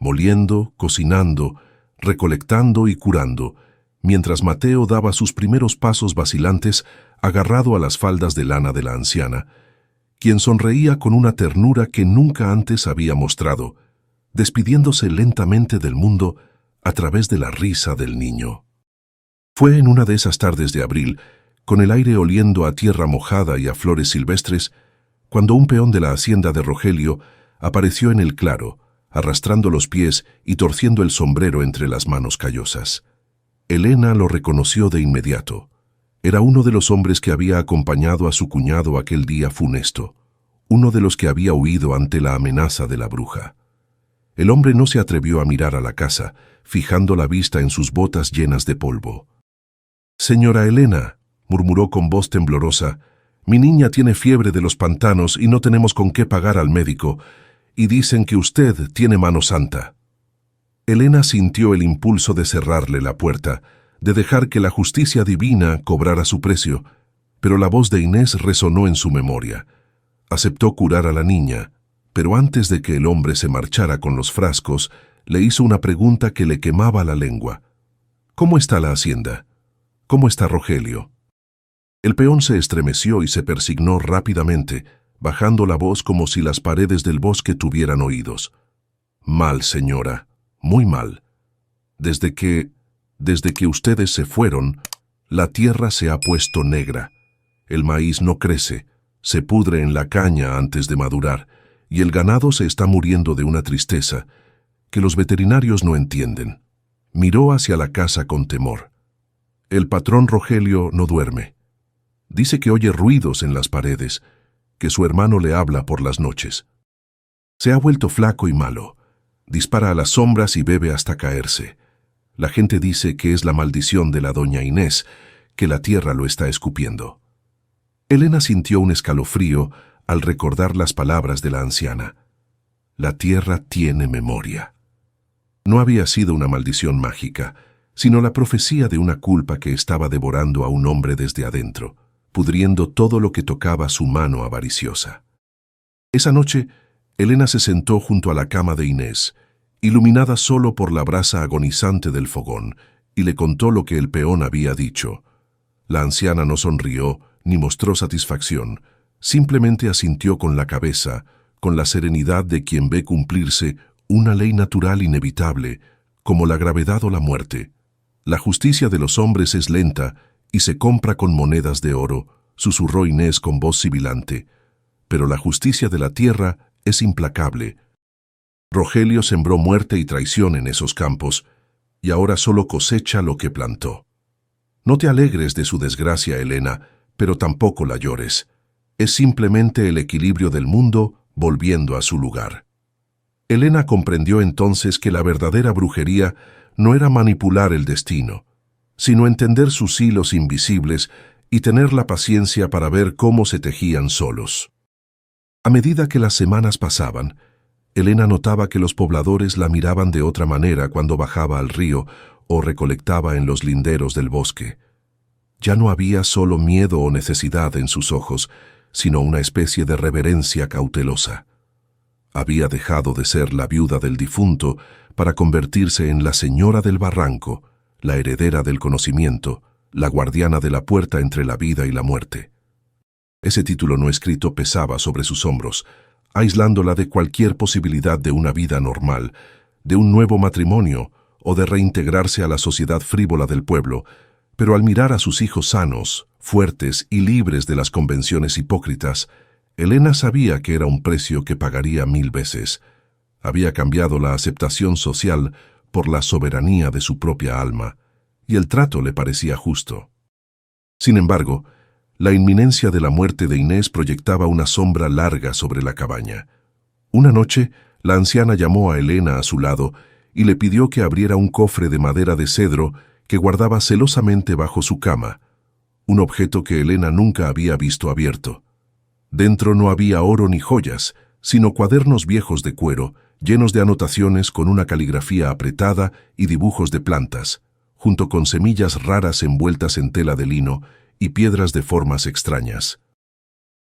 moliendo, cocinando, recolectando y curando, mientras Mateo daba sus primeros pasos vacilantes agarrado a las faldas de lana de la anciana, quien sonreía con una ternura que nunca antes había mostrado, despidiéndose lentamente del mundo a través de la risa del niño. Fue en una de esas tardes de abril, con el aire oliendo a tierra mojada y a flores silvestres, cuando un peón de la hacienda de Rogelio apareció en el claro, arrastrando los pies y torciendo el sombrero entre las manos callosas. Elena lo reconoció de inmediato. Era uno de los hombres que había acompañado a su cuñado aquel día funesto, uno de los que había huido ante la amenaza de la bruja. El hombre no se atrevió a mirar a la casa, fijando la vista en sus botas llenas de polvo. «Señora Elena», murmuró con voz temblorosa, «mi niña tiene fiebre de los pantanos y no tenemos con qué pagar al médico, y dicen que usted tiene mano santa». Elena sintió el impulso de cerrarle la puerta, de dejar que la justicia divina cobrara su precio, pero la voz de Inés resonó en su memoria. Aceptó curar a la niña, pero antes de que el hombre se marchara con los frascos, le hizo una pregunta que le quemaba la lengua. «¿Cómo está la hacienda? ¿Cómo está Rogelio?» El peón se estremeció y se persignó rápidamente, bajando la voz como si las paredes del bosque tuvieran oídos. «Mal, señora, muy mal. Desde que ustedes se fueron, la tierra se ha puesto negra. El maíz no crece, se pudre en la caña antes de madurar, y el ganado se está muriendo de una tristeza que los veterinarios no entienden». Miró hacia la casa con temor. El patrón Rogelio no duerme. Dice que oye ruidos en las paredes, que su hermano le habla por las noches. Se ha vuelto flaco y malo. Dispara a las sombras y bebe hasta caerse. La gente dice que es la maldición de la doña Inés, que la tierra lo está escupiendo. Elena sintió un escalofrío al recordar las palabras de la anciana. La tierra tiene memoria. No había sido una maldición mágica, sino la profecía de una culpa que estaba devorando a un hombre desde adentro, pudriendo todo lo que tocaba su mano avariciosa. Esa noche, Elena se sentó junto a la cama de Inés, iluminada solo por la brasa agonizante del fogón, y le contó lo que el peón había dicho. La anciana no sonrió ni mostró satisfacción, Simplemente asintió con la cabeza, con la serenidad de quien ve cumplirse una ley natural inevitable, como la gravedad o la muerte. La justicia de los hombres es lenta y se compra con monedas de oro, susurró Inés con voz sibilante. Pero la justicia de la tierra es implacable. Rogelio sembró muerte y traición en esos campos, y ahora solo cosecha lo que plantó. No te alegres de su desgracia, Elena, pero tampoco la llores. Es simplemente el equilibrio del mundo volviendo a su lugar. Elena comprendió entonces que la verdadera brujería no era manipular el destino, sino entender sus hilos invisibles y tener la paciencia para ver cómo se tejían solos. A medida que las semanas pasaban, Elena notaba que los pobladores la miraban de otra manera cuando bajaba al río o recolectaba en los linderos del bosque. Ya no había solo miedo o necesidad en sus ojos, sino una especie de reverencia cautelosa. Había dejado de ser la viuda del difunto para convertirse en la señora del barranco, la heredera del conocimiento, la guardiana de la puerta entre la vida y la muerte. Ese título no escrito pesaba sobre sus hombros, aislándola de cualquier posibilidad de una vida normal, de un nuevo matrimonio o de reintegrarse a la sociedad frívola del pueblo, pero al mirar a sus hijos sanos, fuertes y libres de las convenciones hipócritas, Elena sabía que era un precio que pagaría 1000 veces. Había cambiado la aceptación social por la soberanía de su propia alma, y el trato le parecía justo. Sin embargo, la inminencia de la muerte de Inés proyectaba una sombra larga sobre la cabaña. Una noche, la anciana llamó a Elena a su lado y le pidió que abriera un cofre de madera de cedro que guardaba celosamente bajo su cama, un objeto que Elena nunca había visto abierto. Dentro no había oro ni joyas, sino cuadernos viejos de cuero, llenos de anotaciones con una caligrafía apretada y dibujos de plantas, junto con semillas raras envueltas en tela de lino y piedras de formas extrañas.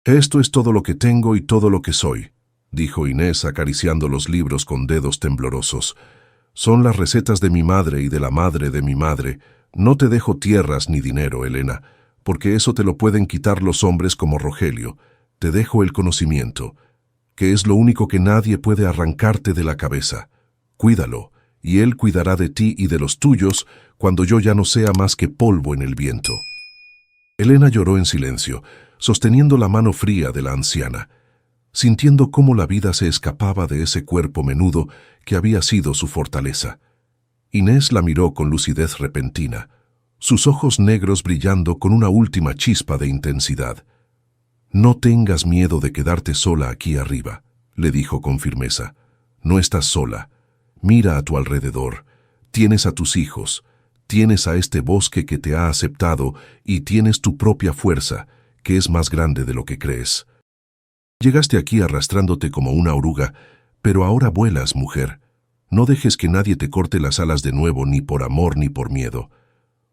«Esto es todo lo que tengo y todo lo que soy», dijo Inés acariciando los libros con dedos temblorosos. «Son las recetas de mi madre y de la madre de mi madre. No te dejo tierras ni dinero, Elena, porque eso te lo pueden quitar los hombres como Rogelio. Te dejo el conocimiento, que es lo único que nadie puede arrancarte de la cabeza. Cuídalo, y él cuidará de ti y de los tuyos cuando yo ya no sea más que polvo en el viento». Elena lloró en silencio, sosteniendo la mano fría de la anciana, sintiendo cómo la vida se escapaba de ese cuerpo menudo que había sido su fortaleza. Inés la miró con lucidez repentina, sus ojos negros brillando con una última chispa de intensidad. «No tengas miedo de quedarte sola aquí arriba», le dijo con firmeza. «No estás sola. Mira a tu alrededor. Tienes a tus hijos, tienes a este bosque que te ha aceptado y tienes tu propia fuerza, que es más grande de lo que crees. Llegaste aquí arrastrándote como una oruga, pero ahora vuelas, mujer. No dejes que nadie te corte las alas de nuevo, ni por amor ni por miedo».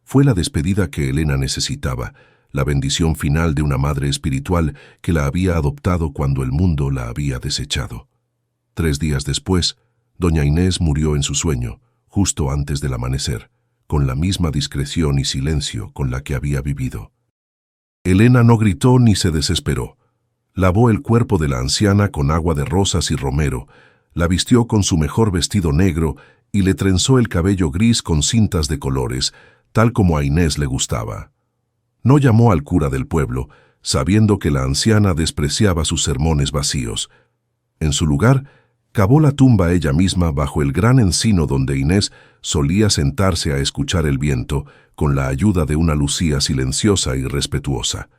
Fue la despedida que Elena necesitaba, la bendición final de una madre espiritual que la había adoptado cuando el mundo la había desechado. 3 días después, doña Inés murió en su sueño, justo antes del amanecer, con la misma discreción y silencio con la que había vivido. Elena no gritó ni se desesperó. Lavó el cuerpo de la anciana con agua de rosas y romero, la vistió con su mejor vestido negro y le trenzó el cabello gris con cintas de colores, tal como a Inés le gustaba. No llamó al cura del pueblo, sabiendo que la anciana despreciaba sus sermones vacíos. En su lugar, cavó la tumba ella misma bajo el gran encino donde Inés solía sentarse a escuchar el viento, con la ayuda de una lucía silenciosa y respetuosa.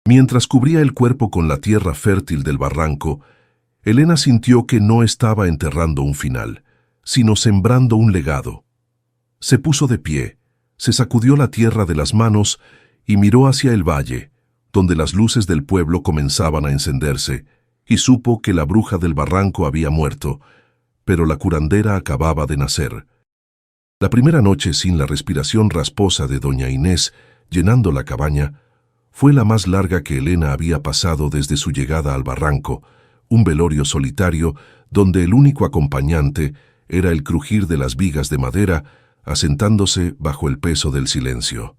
Mientras cubría el cuerpo con la tierra fértil del barranco, Elena sintió que no estaba enterrando un final, sino sembrando un legado. Se puso de pie, se sacudió la tierra de las manos y miró hacia el valle, donde las luces del pueblo comenzaban a encenderse, y supo que la bruja del barranco había muerto, pero la curandera acababa de nacer. La primera noche sin la respiración rasposa de doña Inés llenando la cabaña fue la más larga que Elena había pasado desde su llegada al barranco, un velorio solitario donde el único acompañante era el crujir de las vigas de madera asentándose bajo el peso del silencio.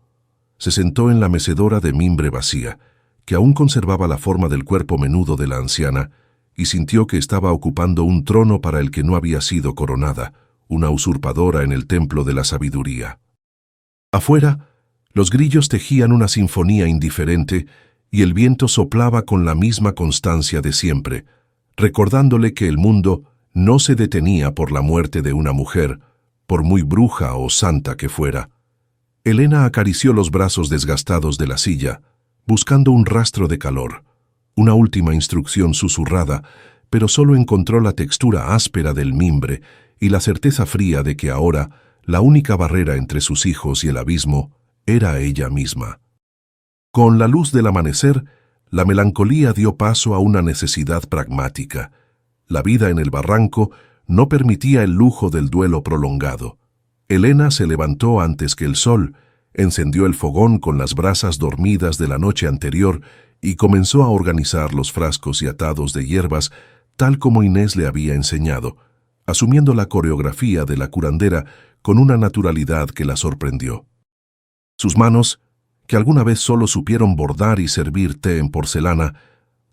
Se sentó en la mecedora de mimbre vacía, que aún conservaba la forma del cuerpo menudo de la anciana, y sintió que estaba ocupando un trono para el que no había sido coronada, una usurpadora en el templo de la sabiduría. Afuera, los grillos tejían una sinfonía indiferente y el viento soplaba con la misma constancia de siempre, recordándole que el mundo no se detenía por la muerte de una mujer, por muy bruja o santa que fuera. Elena acarició los brazos desgastados de la silla, buscando un rastro de calor, una última instrucción susurrada, pero solo encontró la textura áspera del mimbre y la certeza fría de que ahora la única barrera entre sus hijos y el abismo era ella misma. Con la luz del amanecer, la melancolía dio paso a una necesidad pragmática. La vida en el barranco no permitía el lujo del duelo prolongado. Elena se levantó antes que el sol, encendió el fogón con las brasas dormidas de la noche anterior y comenzó a organizar los frascos y atados de hierbas tal como Inés le había enseñado, asumiendo la coreografía de la curandera con una naturalidad que la sorprendió. Sus manos, que alguna vez solo supieron bordar y servir té en porcelana,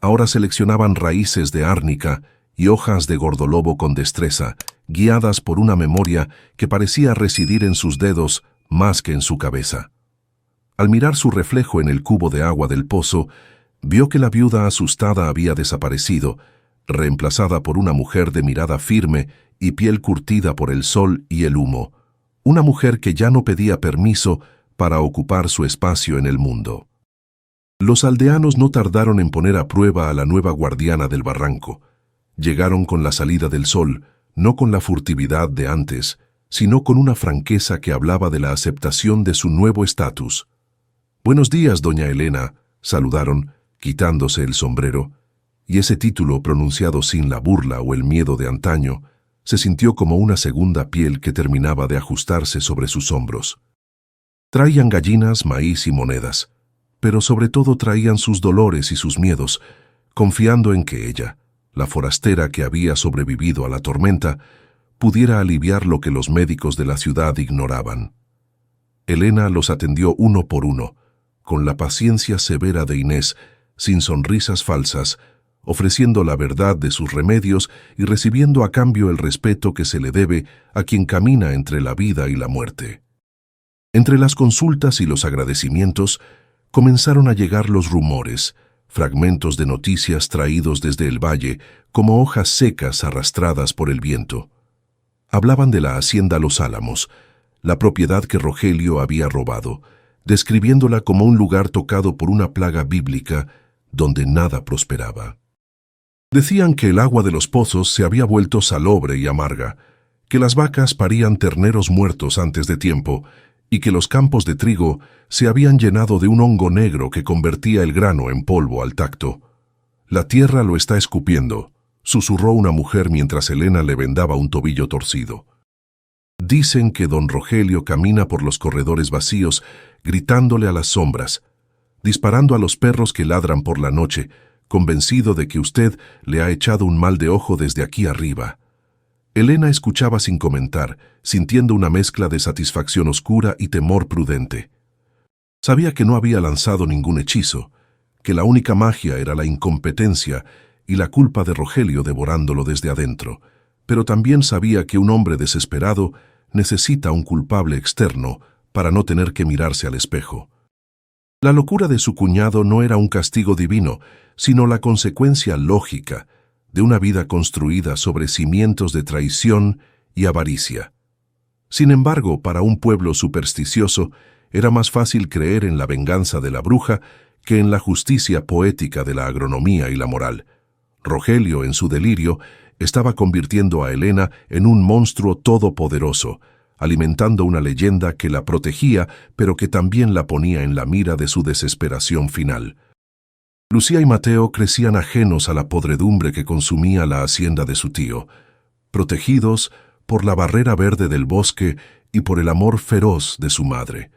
ahora seleccionaban raíces de árnica y hojas de gordolobo con destreza, guiadas por una memoria que parecía residir en sus dedos más que en su cabeza. Al mirar su reflejo en el cubo de agua del pozo, vio que la viuda asustada había desaparecido, reemplazada por una mujer de mirada firme y piel curtida por el sol y el humo, una mujer que ya no pedía permiso para ocupar su espacio en el mundo. Los aldeanos no tardaron en poner a prueba a la nueva guardiana del barranco. Llegaron con la salida del sol, no con la furtividad de antes, sino con una franqueza que hablaba de la aceptación de su nuevo estatus. «Buenos días, doña Elena», saludaron, quitándose el sombrero, y ese título, pronunciado sin la burla o el miedo de antaño, se sintió como una segunda piel que terminaba de ajustarse sobre sus hombros. Traían gallinas, maíz y monedas, pero sobre todo traían sus dolores y sus miedos, confiando en que ella, la forastera que había sobrevivido a la tormenta, pudiera aliviar lo que los médicos de la ciudad ignoraban. Elena los atendió uno por uno, con la paciencia severa de Inés, sin sonrisas falsas, ofreciendo la verdad de sus remedios y recibiendo a cambio el respeto que se le debe a quien camina entre la vida y la muerte. Entre las consultas y los agradecimientos, comenzaron a llegar los rumores, fragmentos de noticias traídos desde el valle, como hojas secas arrastradas por el viento. Hablaban de la hacienda Los Álamos, la propiedad que Rogelio había robado, describiéndola como un lugar tocado por una plaga bíblica donde nada prosperaba. Decían que el agua de los pozos se había vuelto salobre y amarga, que las vacas parían terneros muertos antes de tiempo y que los campos de trigo se habían llenado de un hongo negro que convertía el grano en polvo al tacto. «La tierra lo está escupiendo», susurró una mujer mientras Elena le vendaba un tobillo torcido. «Dicen que don Rogelio camina por los corredores vacíos, gritándole a las sombras, disparando a los perros que ladran por la noche, convencido de que usted le ha echado un mal de ojo desde aquí arriba». Elena escuchaba sin comentar, sintiendo una mezcla de satisfacción oscura y temor prudente. Sabía que no había lanzado ningún hechizo, que la única magia era la incompetencia y la culpa de Rogelio devorándolo desde adentro, pero también sabía que un hombre desesperado necesita un culpable externo para no tener que mirarse al espejo. La locura de su cuñado no era un castigo divino, sino la consecuencia lógica de una vida construida sobre cimientos de traición y avaricia. Sin embargo, para un pueblo supersticioso, era más fácil creer en la venganza de la bruja que en la justicia poética de la agronomía y la moral. Rogelio, en su delirio, estaba convirtiendo a Elena en un monstruo todopoderoso, alimentando una leyenda que la protegía, pero que también la ponía en la mira de su desesperación final. Lucía y Mateo crecían ajenos a la podredumbre que consumía la hacienda de su tío, protegidos por la barrera verde del bosque y por el amor feroz de su madre.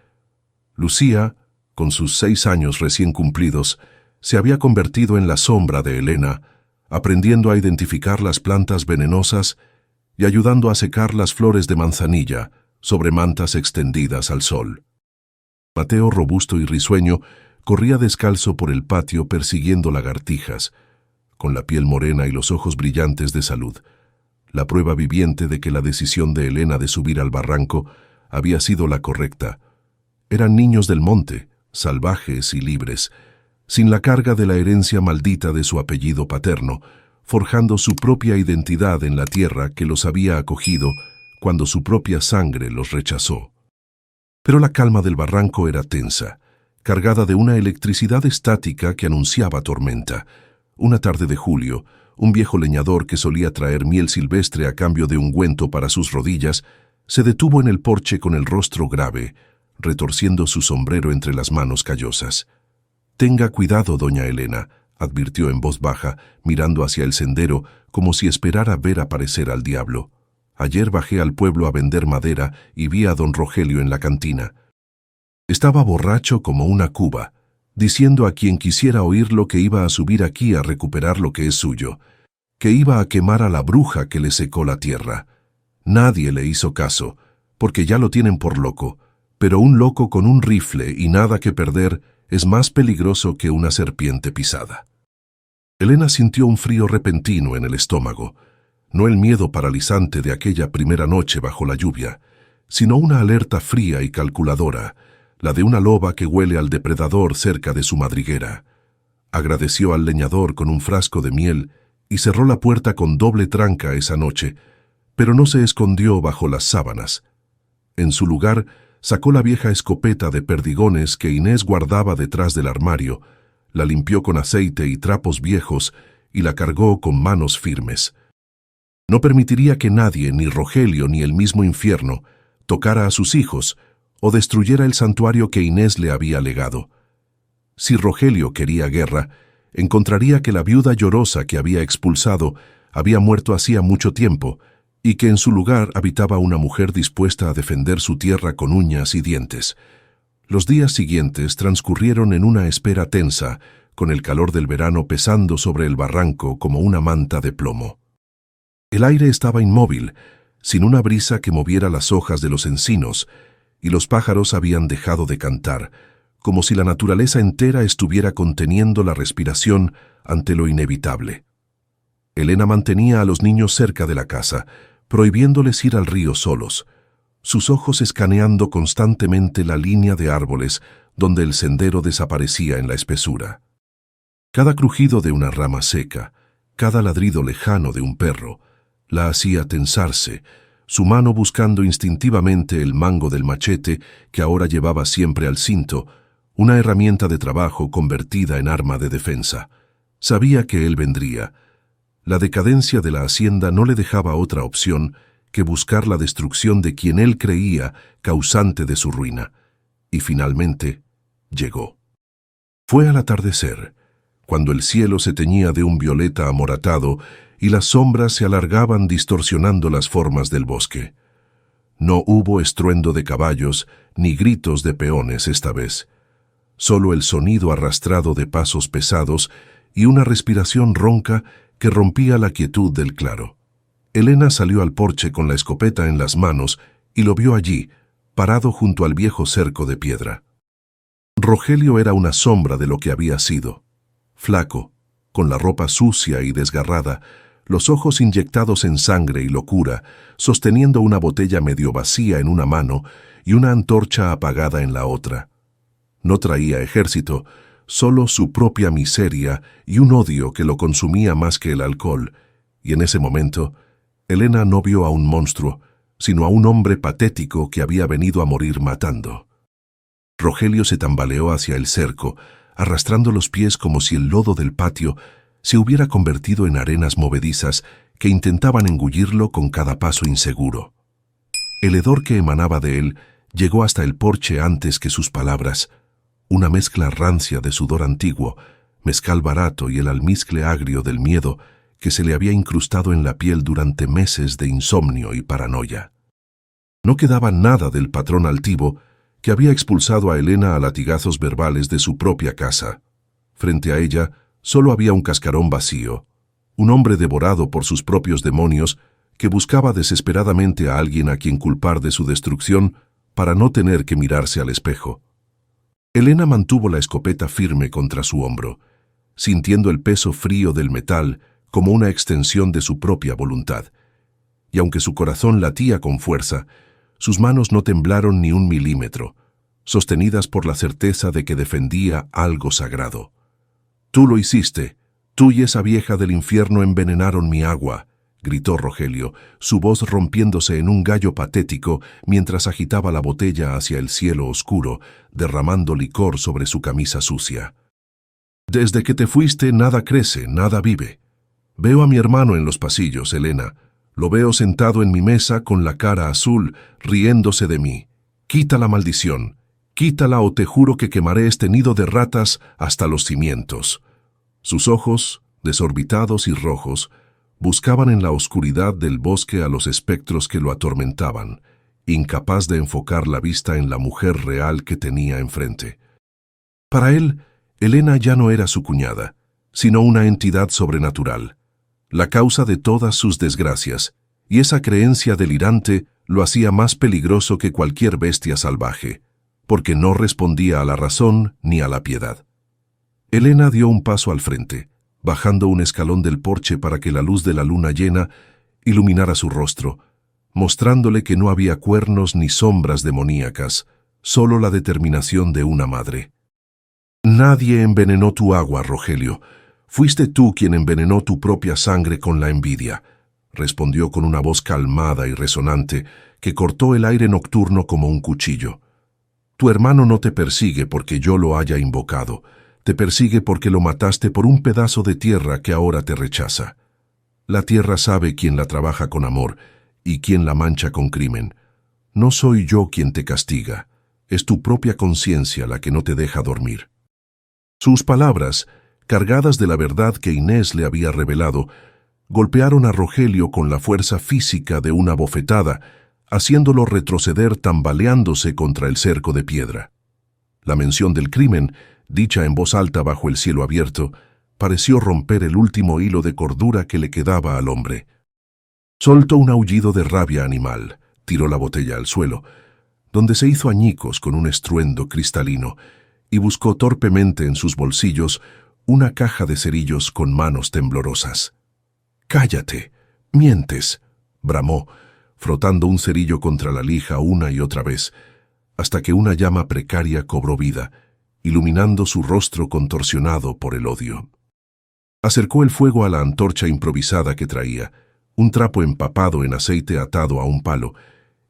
Lucía, con sus 6 años recién cumplidos, se había convertido en la sombra de Elena, aprendiendo a identificar las plantas venenosas y ayudando a secar las flores de manzanilla sobre mantas extendidas al sol. Mateo, robusto y risueño, corría descalzo por el patio persiguiendo lagartijas, con la piel morena y los ojos brillantes de salud, la prueba viviente de que la decisión de Elena de subir al barranco había sido la correcta. Eran niños del monte, salvajes y libres, sin la carga de la herencia maldita de su apellido paterno, forjando su propia identidad en la tierra que los había acogido cuando su propia sangre los rechazó. Pero la calma del barranco era tensa, cargada de una electricidad estática que anunciaba tormenta. Una tarde de julio, un viejo leñador que solía traer miel silvestre a cambio de ungüento para sus rodillas, se detuvo en el porche con el rostro grave, retorciendo su sombrero entre las manos callosas. «Tenga cuidado, doña Elena», advirtió en voz baja, mirando hacia el sendero como si esperara ver aparecer al diablo. «Ayer bajé al pueblo a vender madera y vi a don Rogelio en la cantina. Estaba borracho como una cuba, diciendo a quien quisiera oírlo que iba a subir aquí a recuperar lo que es suyo, que iba a quemar a la bruja que le secó la tierra. Nadie le hizo caso, porque ya lo tienen por loco, pero un loco con un rifle y nada que perder es más peligroso que una serpiente pisada». Elena sintió un frío repentino en el estómago, no el miedo paralizante de aquella primera noche bajo la lluvia, sino una alerta fría y calculadora, la de una loba que huele al depredador cerca de su madriguera. Agradeció al leñador con un frasco de miel y cerró la puerta con doble tranca esa noche, pero no se escondió bajo las sábanas. En su lugar, sacó la vieja escopeta de perdigones que Inés guardaba detrás del armario, la limpió con aceite y trapos viejos y la cargó con manos firmes. No permitiría que nadie, ni Rogelio ni el mismo infierno, tocara a sus hijos o destruyera el santuario que Inés le había legado. Si Rogelio quería guerra, encontraría que la viuda llorosa que había expulsado había muerto hacía mucho tiempo y que en su lugar habitaba una mujer dispuesta a defender su tierra con uñas y dientes. Los días siguientes transcurrieron en una espera tensa, con el calor del verano pesando sobre el barranco como una manta de plomo. El aire estaba inmóvil, sin una brisa que moviera las hojas de los encinos, y los pájaros habían dejado de cantar, como si la naturaleza entera estuviera conteniendo la respiración ante lo inevitable. Elena mantenía a los niños cerca de la casa, prohibiéndoles ir al río solos, sus ojos escaneando constantemente la línea de árboles donde el sendero desaparecía en la espesura. Cada crujido de una rama seca, cada ladrido lejano de un perro, la hacía tensarse, su mano buscando instintivamente el mango del machete que ahora llevaba siempre al cinto, una herramienta de trabajo convertida en arma de defensa. Sabía que él vendría. La decadencia de la hacienda no le dejaba otra opción que buscar la destrucción de quien él creía causante de su ruina. Y finalmente, llegó. Fue al atardecer, cuando el cielo se teñía de un violeta amoratado y las sombras se alargaban distorsionando las formas del bosque. No hubo estruendo de caballos ni gritos de peones esta vez. Solo el sonido arrastrado de pasos pesados y una respiración ronca que rompía la quietud del claro. Elena salió al porche con la escopeta en las manos y lo vio allí, parado junto al viejo cerco de piedra. Rogelio era una sombra de lo que había sido. Flaco, con la ropa sucia y desgarrada, los ojos inyectados en sangre y locura, sosteniendo una botella medio vacía en una mano y una antorcha apagada en la otra. No traía ejército, solo su propia miseria y un odio que lo consumía más que el alcohol, y en ese momento Elena no vio a un monstruo, sino a un hombre patético que había venido a morir matando. Rogelio se tambaleó hacia el cerco, arrastrando los pies como si el lodo del patio se hubiera convertido en arenas movedizas que intentaban engullirlo con cada paso inseguro. El hedor que emanaba de él llegó hasta el porche antes que sus palabras, una mezcla rancia de sudor antiguo, mezcal barato y el almizcle agrio del miedo que se le había incrustado en la piel durante meses de insomnio y paranoia. No quedaba nada del patrón altivo que había expulsado a Elena a latigazos verbales de su propia casa. Frente a ella solo había un cascarón vacío, un hombre devorado por sus propios demonios que buscaba desesperadamente a alguien a quien culpar de su destrucción para no tener que mirarse al espejo. Elena mantuvo la escopeta firme contra su hombro, sintiendo el peso frío del metal como una extensión de su propia voluntad. Y aunque su corazón latía con fuerza, sus manos no temblaron ni un milímetro, sostenidas por la certeza de que defendía algo sagrado. «Tú lo hiciste. Tú y esa vieja del infierno envenenaron mi agua», gritó Rogelio, su voz rompiéndose en un gallo patético mientras agitaba la botella hacia el cielo oscuro, derramando licor sobre su camisa sucia. «Desde que te fuiste nada crece, nada vive. Veo a mi hermano en los pasillos, Elena. Lo veo sentado en mi mesa con la cara azul, riéndose de mí. Quita la maldición. Quítala o te juro que quemaré este nido de ratas hasta los cimientos». Sus ojos, desorbitados y rojos, buscaban en la oscuridad del bosque a los espectros que lo atormentaban, incapaz de enfocar la vista en la mujer real que tenía enfrente. Para él, Elena ya no era su cuñada, sino una entidad sobrenatural, la causa de todas sus desgracias, y esa creencia delirante lo hacía más peligroso que cualquier bestia salvaje, porque no respondía a la razón ni a la piedad. Elena dio un paso al frente, bajando un escalón del porche para que la luz de la luna llena iluminara su rostro, mostrándole que no había cuernos ni sombras demoníacas, solo la determinación de una madre. «Nadie envenenó tu agua, Rogelio. Fuiste tú quien envenenó tu propia sangre con la envidia», respondió con una voz calmada y resonante que cortó el aire nocturno como un cuchillo. «Tu hermano no te persigue porque yo lo haya invocado. Te persigue porque lo mataste por un pedazo de tierra que ahora te rechaza. La tierra sabe quién la trabaja con amor y quién la mancha con crimen. No soy yo quien te castiga, es tu propia conciencia la que no te deja dormir». Sus palabras, cargadas de la verdad que Inés le había revelado, golpearon a Rogelio con la fuerza física de una bofetada, haciéndolo retroceder tambaleándose contra el cerco de piedra. La mención del crimen, dicha en voz alta bajo el cielo abierto, pareció romper el último hilo de cordura que le quedaba al hombre. Soltó un aullido de rabia animal, tiró la botella al suelo, donde se hizo añicos con un estruendo cristalino, y buscó torpemente en sus bolsillos una caja de cerillos con manos temblorosas. «Cállate, mientes», bramó, frotando un cerillo contra la lija una y otra vez, hasta que una llama precaria cobró vida, iluminando su rostro contorsionado por el odio. Acercó el fuego a la antorcha improvisada que traía, un trapo empapado en aceite atado a un palo,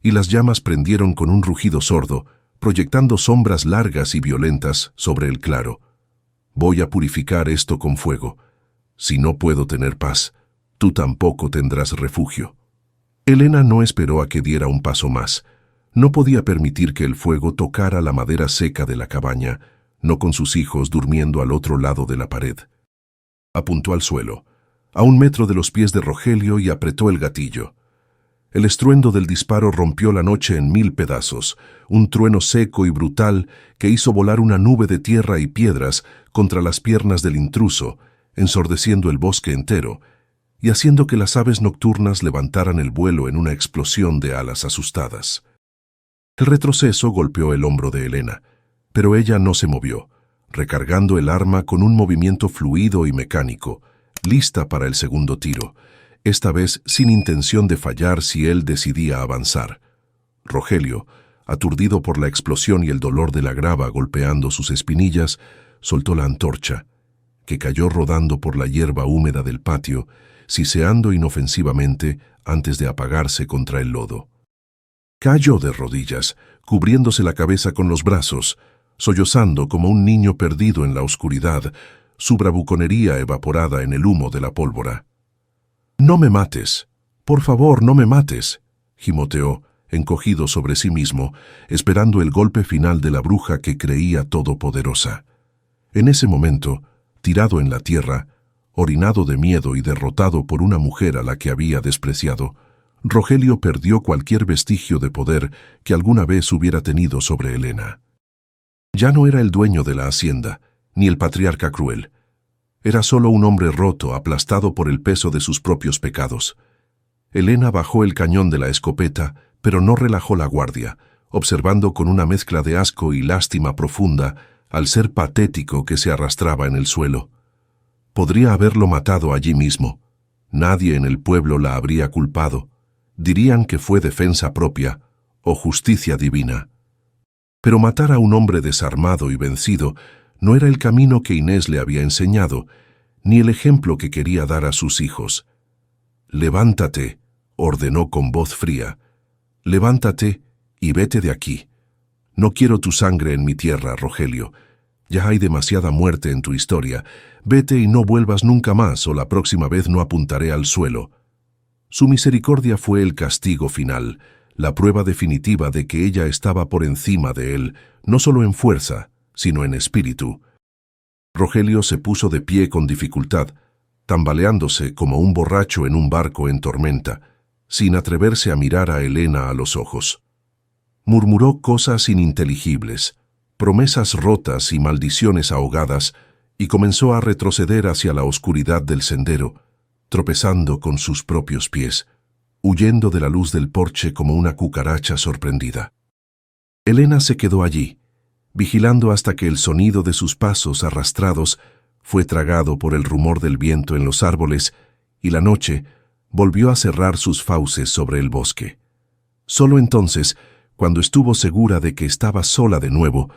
y las llamas prendieron con un rugido sordo, proyectando sombras largas y violentas sobre el claro. «Voy a purificar esto con fuego. Si no puedo tener paz, tú tampoco tendrás refugio». Elena no esperó a que diera un paso más. No podía permitir que el fuego tocara la madera seca de la cabaña, no con sus hijos durmiendo al otro lado de la pared. Apuntó al suelo, a 1 metro de los pies de Rogelio, y apretó el gatillo. El estruendo del disparo rompió la noche en 1000 pedazos, un trueno seco y brutal que hizo volar una nube de tierra y piedras contra las piernas del intruso, ensordeciendo el bosque entero, y haciendo que las aves nocturnas levantaran el vuelo en una explosión de alas asustadas. El retroceso golpeó el hombro de Elena, pero ella no se movió, recargando el arma con un movimiento fluido y mecánico, lista para el segundo tiro, esta vez sin intención de fallar si él decidía avanzar. Rogelio, aturdido por la explosión y el dolor de la grava golpeando sus espinillas, soltó la antorcha, que cayó rodando por la hierba húmeda del patio, siseando inofensivamente antes de apagarse contra el lodo. Cayó de rodillas, cubriéndose la cabeza con los brazos, sollozando como un niño perdido en la oscuridad, su bravuconería evaporada en el humo de la pólvora. «No me mates, por favor, no me mates», gimoteó, encogido sobre sí mismo, esperando el golpe final de la bruja que creía todopoderosa. En ese momento, tirado en la tierra, orinado de miedo y derrotado por una mujer a la que había despreciado, Rogelio perdió cualquier vestigio de poder que alguna vez hubiera tenido sobre Elena. Ya no era el dueño de la hacienda, ni el patriarca cruel. Era solo un hombre roto, aplastado por el peso de sus propios pecados. Elena bajó el cañón de la escopeta, pero no relajó la guardia, observando con una mezcla de asco y lástima profunda al ser patético que se arrastraba en el suelo. Podría haberlo matado allí mismo. Nadie en el pueblo la habría culpado. Dirían que fue defensa propia o justicia divina. Pero matar a un hombre desarmado y vencido no era el camino que Inés le había enseñado, ni el ejemplo que quería dar a sus hijos. «Levántate», ordenó con voz fría. «Levántate y vete de aquí. No quiero tu sangre en mi tierra, Rogelio. Ya hay demasiada muerte en tu historia. Vete y no vuelvas nunca más, o la próxima vez no apuntaré al suelo». Su misericordia fue el castigo final, la prueba definitiva de que ella estaba por encima de él, no solo en fuerza, sino en espíritu. Rogelio se puso de pie con dificultad, tambaleándose como un borracho en un barco en tormenta, sin atreverse a mirar a Elena a los ojos. Murmuró cosas ininteligibles, promesas rotas y maldiciones ahogadas, y comenzó a retroceder hacia la oscuridad del sendero, tropezando con sus propios pies, huyendo de la luz del porche como una cucaracha sorprendida. Elena se quedó allí, vigilando hasta que el sonido de sus pasos arrastrados fue tragado por el rumor del viento en los árboles y la noche volvió a cerrar sus fauces sobre el bosque. Solo entonces, cuando estuvo segura de que estaba sola de nuevo,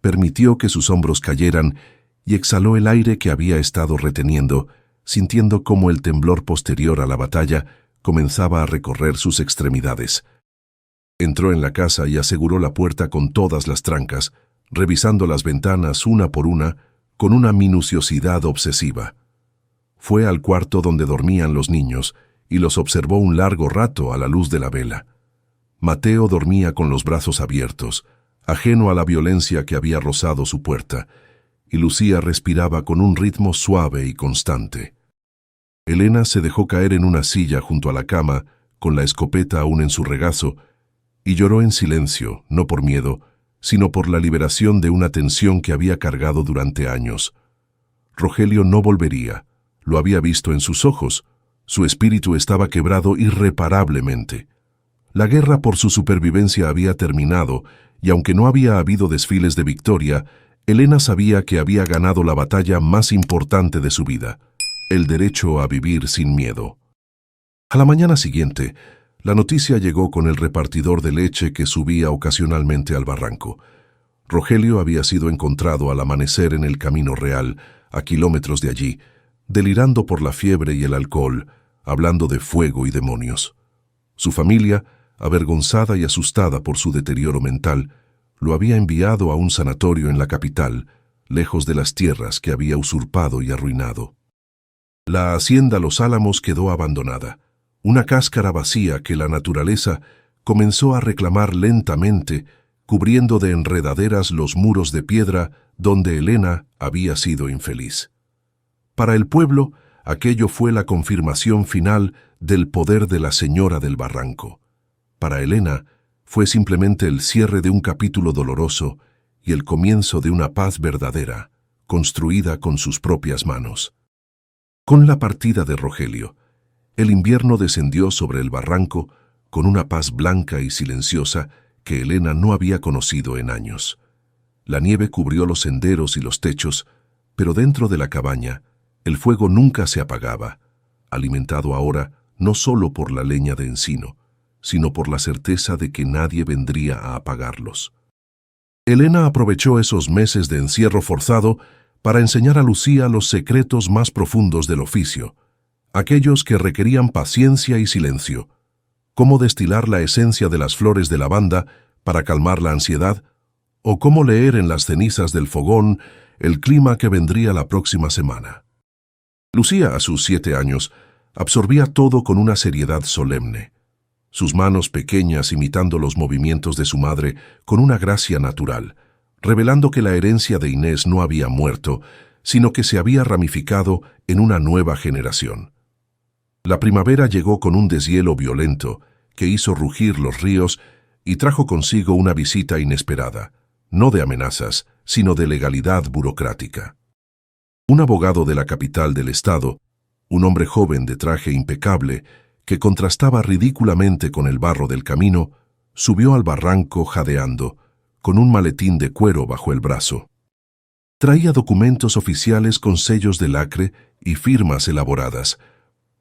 permitió que sus hombros cayeran y exhaló el aire que había estado reteniendo, sintiendo cómo el temblor posterior a la batalla comenzaba a recorrer sus extremidades. Entró en la casa y aseguró la puerta con todas las trancas, revisando las ventanas una por una, con una minuciosidad obsesiva. Fue al cuarto donde dormían los niños y los observó un largo rato a la luz de la vela. Mateo dormía con los brazos abiertos, ajeno a la violencia que había rozado su puerta, y Lucía respiraba con un ritmo suave y constante. Elena se dejó caer en una silla junto a la cama, con la escopeta aún en su regazo, y lloró en silencio, no por miedo, sino por la liberación de una tensión que había cargado durante años. Rogelio no volvería, lo había visto en sus ojos, su espíritu estaba quebrado irreparablemente. La guerra por su supervivencia había terminado, y aunque no había habido desfiles de victoria, Elena sabía que había ganado la batalla más importante de su vida, el derecho a vivir sin miedo. A la mañana siguiente, la noticia llegó con el repartidor de leche que subía ocasionalmente al barranco. Rogelio había sido encontrado al amanecer en el Camino Real, a kilómetros de allí, delirando por la fiebre y el alcohol, hablando de fuego y demonios. Su familia, avergonzada y asustada por su deterioro mental, lo había enviado a un sanatorio en la capital, lejos de las tierras que había usurpado y arruinado. La hacienda Los Álamos quedó abandonada, una cáscara vacía que la naturaleza comenzó a reclamar lentamente, cubriendo de enredaderas los muros de piedra donde Elena había sido infeliz. Para el pueblo, aquello fue la confirmación final del poder de la Señora del Barranco. Para Elena, fue simplemente el cierre de un capítulo doloroso y el comienzo de una paz verdadera, construida con sus propias manos. Con la partida de Rogelio, el invierno descendió sobre el barranco con una paz blanca y silenciosa que Elena no había conocido en años. La nieve cubrió los senderos y los techos, pero dentro de la cabaña, el fuego nunca se apagaba, alimentado ahora no solo por la leña de encino, sino por la certeza de que nadie vendría a apagarlos. Elena aprovechó esos meses de encierro forzado para enseñar a Lucía los secretos más profundos del oficio, aquellos que requerían paciencia y silencio, cómo destilar la esencia de las flores de lavanda para calmar la ansiedad, o cómo leer en las cenizas del fogón el clima que vendría la próxima semana. Lucía, a sus 7 años, absorbía todo con una seriedad solemne, sus manos pequeñas imitando los movimientos de su madre con una gracia natural, revelando que la herencia de Inés no había muerto, sino que se había ramificado en una nueva generación. La primavera llegó con un deshielo violento que hizo rugir los ríos y trajo consigo una visita inesperada, no de amenazas, sino de legalidad burocrática. Un abogado de la capital del estado, un hombre joven de traje impecable, que contrastaba ridículamente con el barro del camino, subió al barranco jadeando, con un maletín de cuero bajo el brazo. Traía documentos oficiales con sellos de lacre y firmas elaboradas.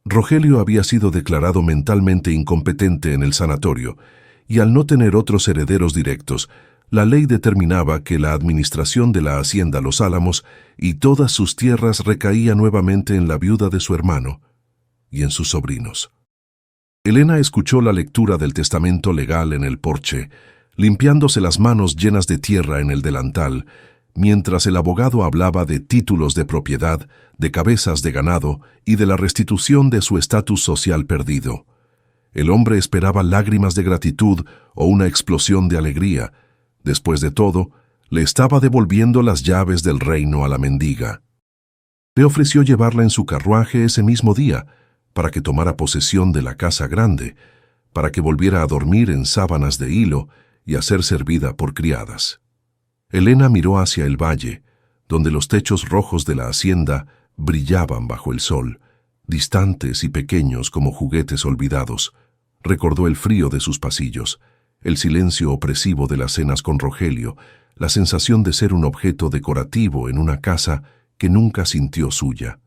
Rogelio había sido declarado mentalmente incompetente en el sanatorio, y al no tener otros herederos directos, la ley determinaba que la administración de la hacienda Los Álamos y todas sus tierras recaía nuevamente en la viuda de su hermano y en sus sobrinos. Elena escuchó la lectura del testamento legal en el porche, limpiándose las manos llenas de tierra en el delantal, mientras el abogado hablaba de títulos de propiedad, de cabezas de ganado y de la restitución de su estatus social perdido. El hombre esperaba lágrimas de gratitud o una explosión de alegría. Después de todo, le estaba devolviendo las llaves del reino a la mendiga. Le ofreció llevarla en su carruaje ese mismo día, para que tomara posesión de la casa grande, para que volviera a dormir en sábanas de hilo y a ser servida por criadas. Elena miró hacia el valle, donde los techos rojos de la hacienda brillaban bajo el sol, distantes y pequeños como juguetes olvidados. Recordó el frío de sus pasillos, el silencio opresivo de las cenas con Rogelio, la sensación de ser un objeto decorativo en una casa que nunca sintió suya.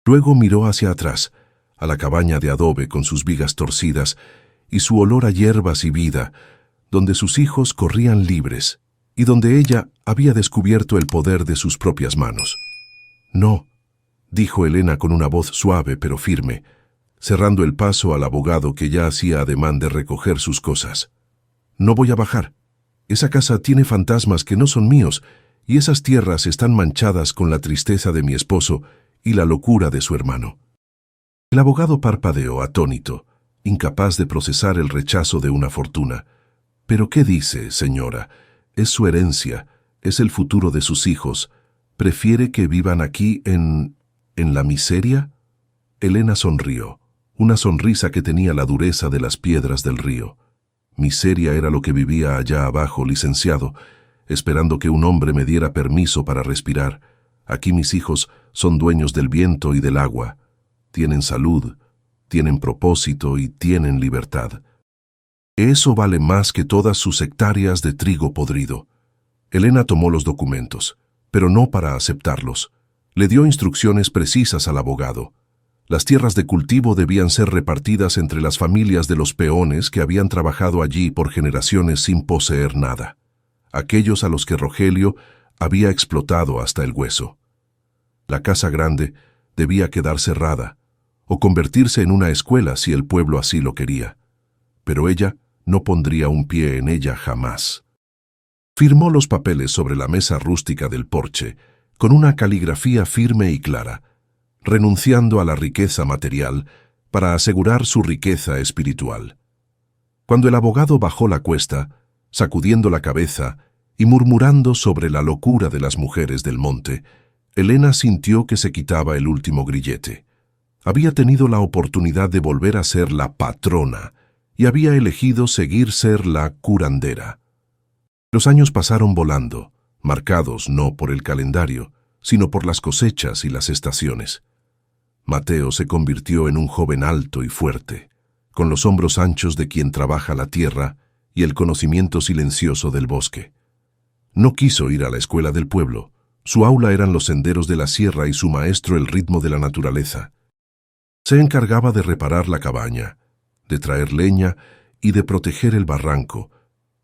Luego miró hacia atrás, a la cabaña de adobe con sus vigas torcidas y su olor a hierbas y vida, donde sus hijos corrían libres y donde ella había descubierto el poder de sus propias manos. «No», dijo Elena con una voz suave pero firme, cerrando el paso al abogado que ya hacía ademán de recoger sus cosas. «No voy a bajar. Esa casa tiene fantasmas que no son míos y esas tierras están manchadas con la tristeza de mi esposo y la locura de su hermano». El abogado parpadeó atónito, incapaz de procesar el rechazo de una fortuna. «¿Pero qué dice, señora? Es su herencia, es el futuro de sus hijos. ¿Prefiere que vivan aquí en la miseria?» Elena sonrió, una sonrisa que tenía la dureza de las piedras del río. Miseria era lo que vivía allá abajo, licenciado, esperando que un hombre me diera permiso para respirar. Aquí mis hijos son dueños del viento y del agua. Tienen salud, tienen propósito y tienen libertad. Eso vale más que todas sus hectáreas de trigo podrido. Elena tomó los documentos, pero no para aceptarlos. Le dio instrucciones precisas al abogado. Las tierras de cultivo debían ser repartidas entre las familias de los peones que habían trabajado allí por generaciones sin poseer nada, aquellos a los que Rogelio había explotado hasta el hueso. La casa grande debía quedar cerrada, o convertirse en una escuela si el pueblo así lo quería. Pero ella no pondría un pie en ella jamás. Firmó los papeles sobre la mesa rústica del porche, con una caligrafía firme y clara, renunciando a la riqueza material para asegurar su riqueza espiritual. Cuando el abogado bajó la cuesta, sacudiendo la cabeza y murmurando sobre la locura de las mujeres del monte, Elena sintió que se quitaba el último grillete. Había tenido la oportunidad de volver a ser la patrona y había elegido seguir ser la curandera. Los años pasaron volando, marcados no por el calendario, sino por las cosechas y las estaciones. Mateo se convirtió en un joven alto y fuerte, con los hombros anchos de quien trabaja la tierra y el conocimiento silencioso del bosque. No quiso ir a la escuela del pueblo. Su aula eran los senderos de la sierra y su maestro el ritmo de la naturaleza. Se encargaba de reparar la cabaña, de traer leña y de proteger el barranco,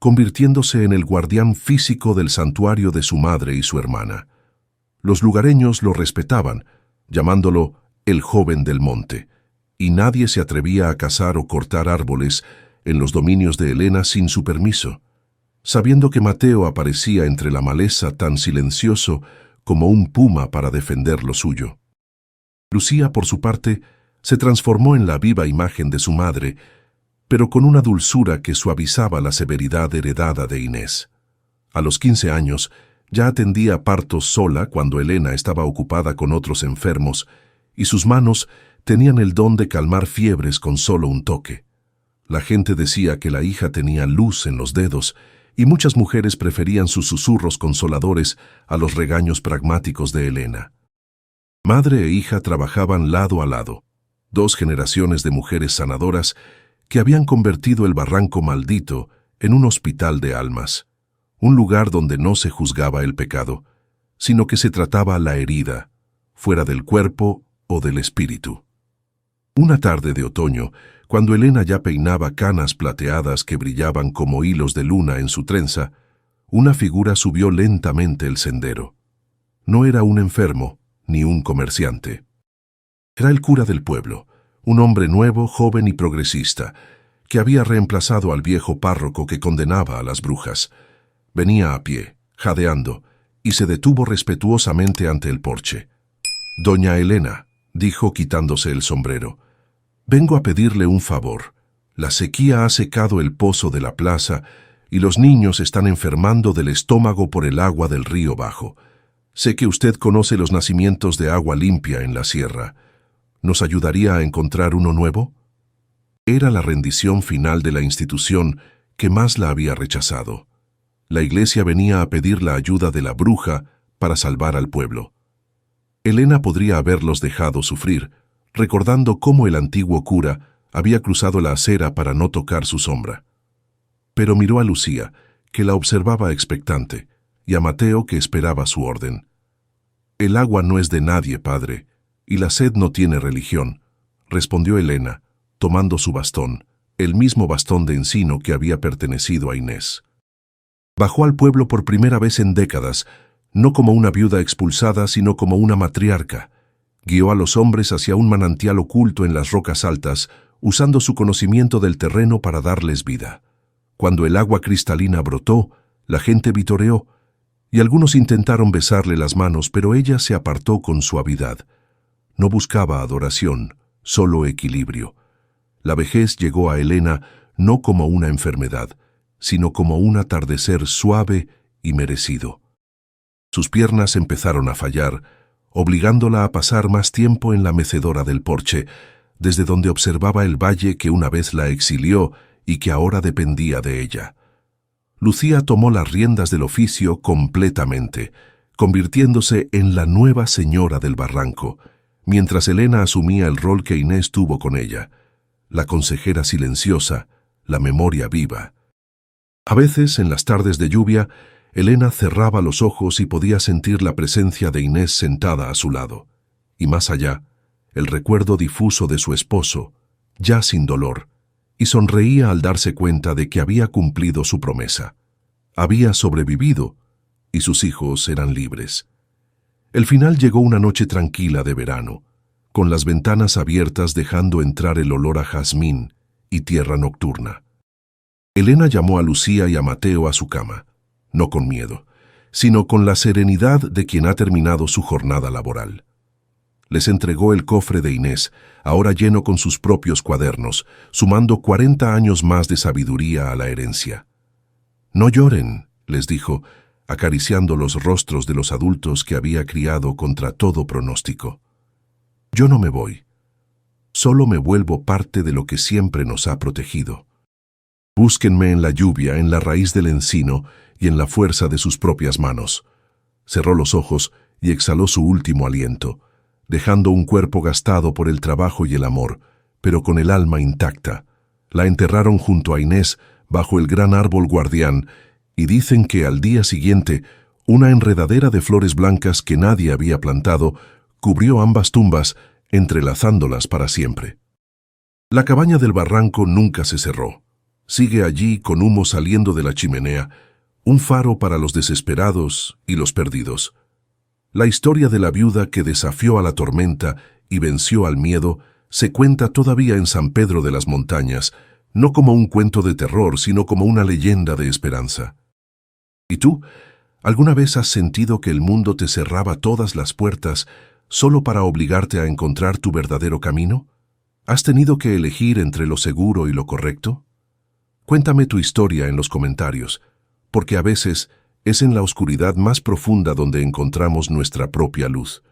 convirtiéndose en el guardián físico del santuario de su madre y su hermana. Los lugareños lo respetaban, llamándolo el joven del monte, y nadie se atrevía a cazar o cortar árboles en los dominios de Elena sin su permiso, sabiendo que Mateo aparecía entre la maleza tan silencioso como un puma para defender lo suyo. Lucía, por su parte, se transformó en la viva imagen de su madre, pero con una dulzura que suavizaba la severidad heredada de Inés. A los 15 años, ya atendía partos sola cuando Elena estaba ocupada con otros enfermos, y sus manos tenían el don de calmar fiebres con solo un toque. La gente decía que la hija tenía luz en los dedos, y muchas mujeres preferían sus susurros consoladores a los regaños pragmáticos de Elena. Madre e hija trabajaban lado a lado, 2 generaciones de mujeres sanadoras que habían convertido el barranco maldito en un hospital de almas, un lugar donde no se juzgaba el pecado, sino que se trataba la herida, fuera del cuerpo o del espíritu. Una tarde de otoño, cuando Elena ya peinaba canas plateadas que brillaban como hilos de luna en su trenza, una figura subió lentamente el sendero. No era un enfermo, ni un comerciante. Era el cura del pueblo, un hombre nuevo, joven y progresista, que había reemplazado al viejo párroco que condenaba a las brujas. Venía a pie, jadeando, y se detuvo respetuosamente ante el porche. «Doña Elena», dijo quitándose el sombrero, «vengo a pedirle un favor. La sequía ha secado el pozo de la plaza y los niños están enfermando del estómago por el agua del río Bajo. Sé que usted conoce los nacimientos de agua limpia en la sierra. ¿Nos ayudaría a encontrar uno nuevo?» Era la rendición final de la institución que más la había rechazado. La iglesia venía a pedir la ayuda de la bruja para salvar al pueblo. Elena podría haberlos dejado sufrir, recordando cómo el antiguo cura había cruzado la acera para no tocar su sombra. Pero miró a Lucía, que la observaba expectante, y a Mateo, que esperaba su orden. «El agua no es de nadie, padre, y la sed no tiene religión», respondió Elena, tomando su bastón, el mismo bastón de encino que había pertenecido a Inés. Bajó al pueblo por primera vez en décadas, no como una viuda expulsada, sino como una matriarca. Guió a los hombres hacia un manantial oculto en las rocas altas, usando su conocimiento del terreno para darles vida. Cuando el agua cristalina brotó, la gente vitoreó, y algunos intentaron besarle las manos, pero ella se apartó con suavidad. No buscaba adoración, solo equilibrio. La vejez llegó a Elena no como una enfermedad, sino como un atardecer suave y merecido. Sus piernas empezaron a fallar, obligándola a pasar más tiempo en la mecedora del porche, desde donde observaba el valle que una vez la exilió y que ahora dependía de ella. Lucía tomó las riendas del oficio completamente, convirtiéndose en la nueva señora del barranco, mientras Elena asumía el rol que Inés tuvo con ella, la consejera silenciosa, la memoria viva. A veces, en las tardes de lluvia, Elena cerraba los ojos y podía sentir la presencia de Inés sentada a su lado, y más allá, el recuerdo difuso de su esposo, ya sin dolor, y sonreía al darse cuenta de que había cumplido su promesa. Había sobrevivido, y sus hijos eran libres. El final llegó una noche tranquila de verano, con las ventanas abiertas dejando entrar el olor a jazmín y tierra nocturna. Elena llamó a Lucía y a Mateo a su cama, no con miedo, sino con la serenidad de quien ha terminado su jornada laboral. Les entregó el cofre de Inés, ahora lleno con sus propios cuadernos, sumando 40 años más de sabiduría a la herencia. «No lloren», les dijo, acariciando los rostros de los adultos que había criado contra todo pronóstico. «Yo no me voy. Solo me vuelvo parte de lo que siempre nos ha protegido. Búsquenme en la lluvia, en la raíz del encino y en la fuerza de sus propias manos». Cerró los ojos y exhaló su último aliento, dejando un cuerpo gastado por el trabajo y el amor, pero con el alma intacta. La enterraron junto a Inés bajo el gran árbol guardián, y dicen que al día siguiente una enredadera de flores blancas que nadie había plantado cubrió ambas tumbas, entrelazándolas para siempre. La cabaña del barranco nunca se cerró. Sigue allí con humo saliendo de la chimenea, un faro para los desesperados y los perdidos. La historia de la viuda que desafió a la tormenta y venció al miedo se cuenta todavía en San Pedro de las Montañas, no como un cuento de terror, sino como una leyenda de esperanza. ¿Y tú? ¿Alguna vez has sentido que el mundo te cerraba todas las puertas solo para obligarte a encontrar tu verdadero camino? ¿Has tenido que elegir entre lo seguro y lo correcto? Cuéntame tu historia en los comentarios, porque a veces es en la oscuridad más profunda donde encontramos nuestra propia luz.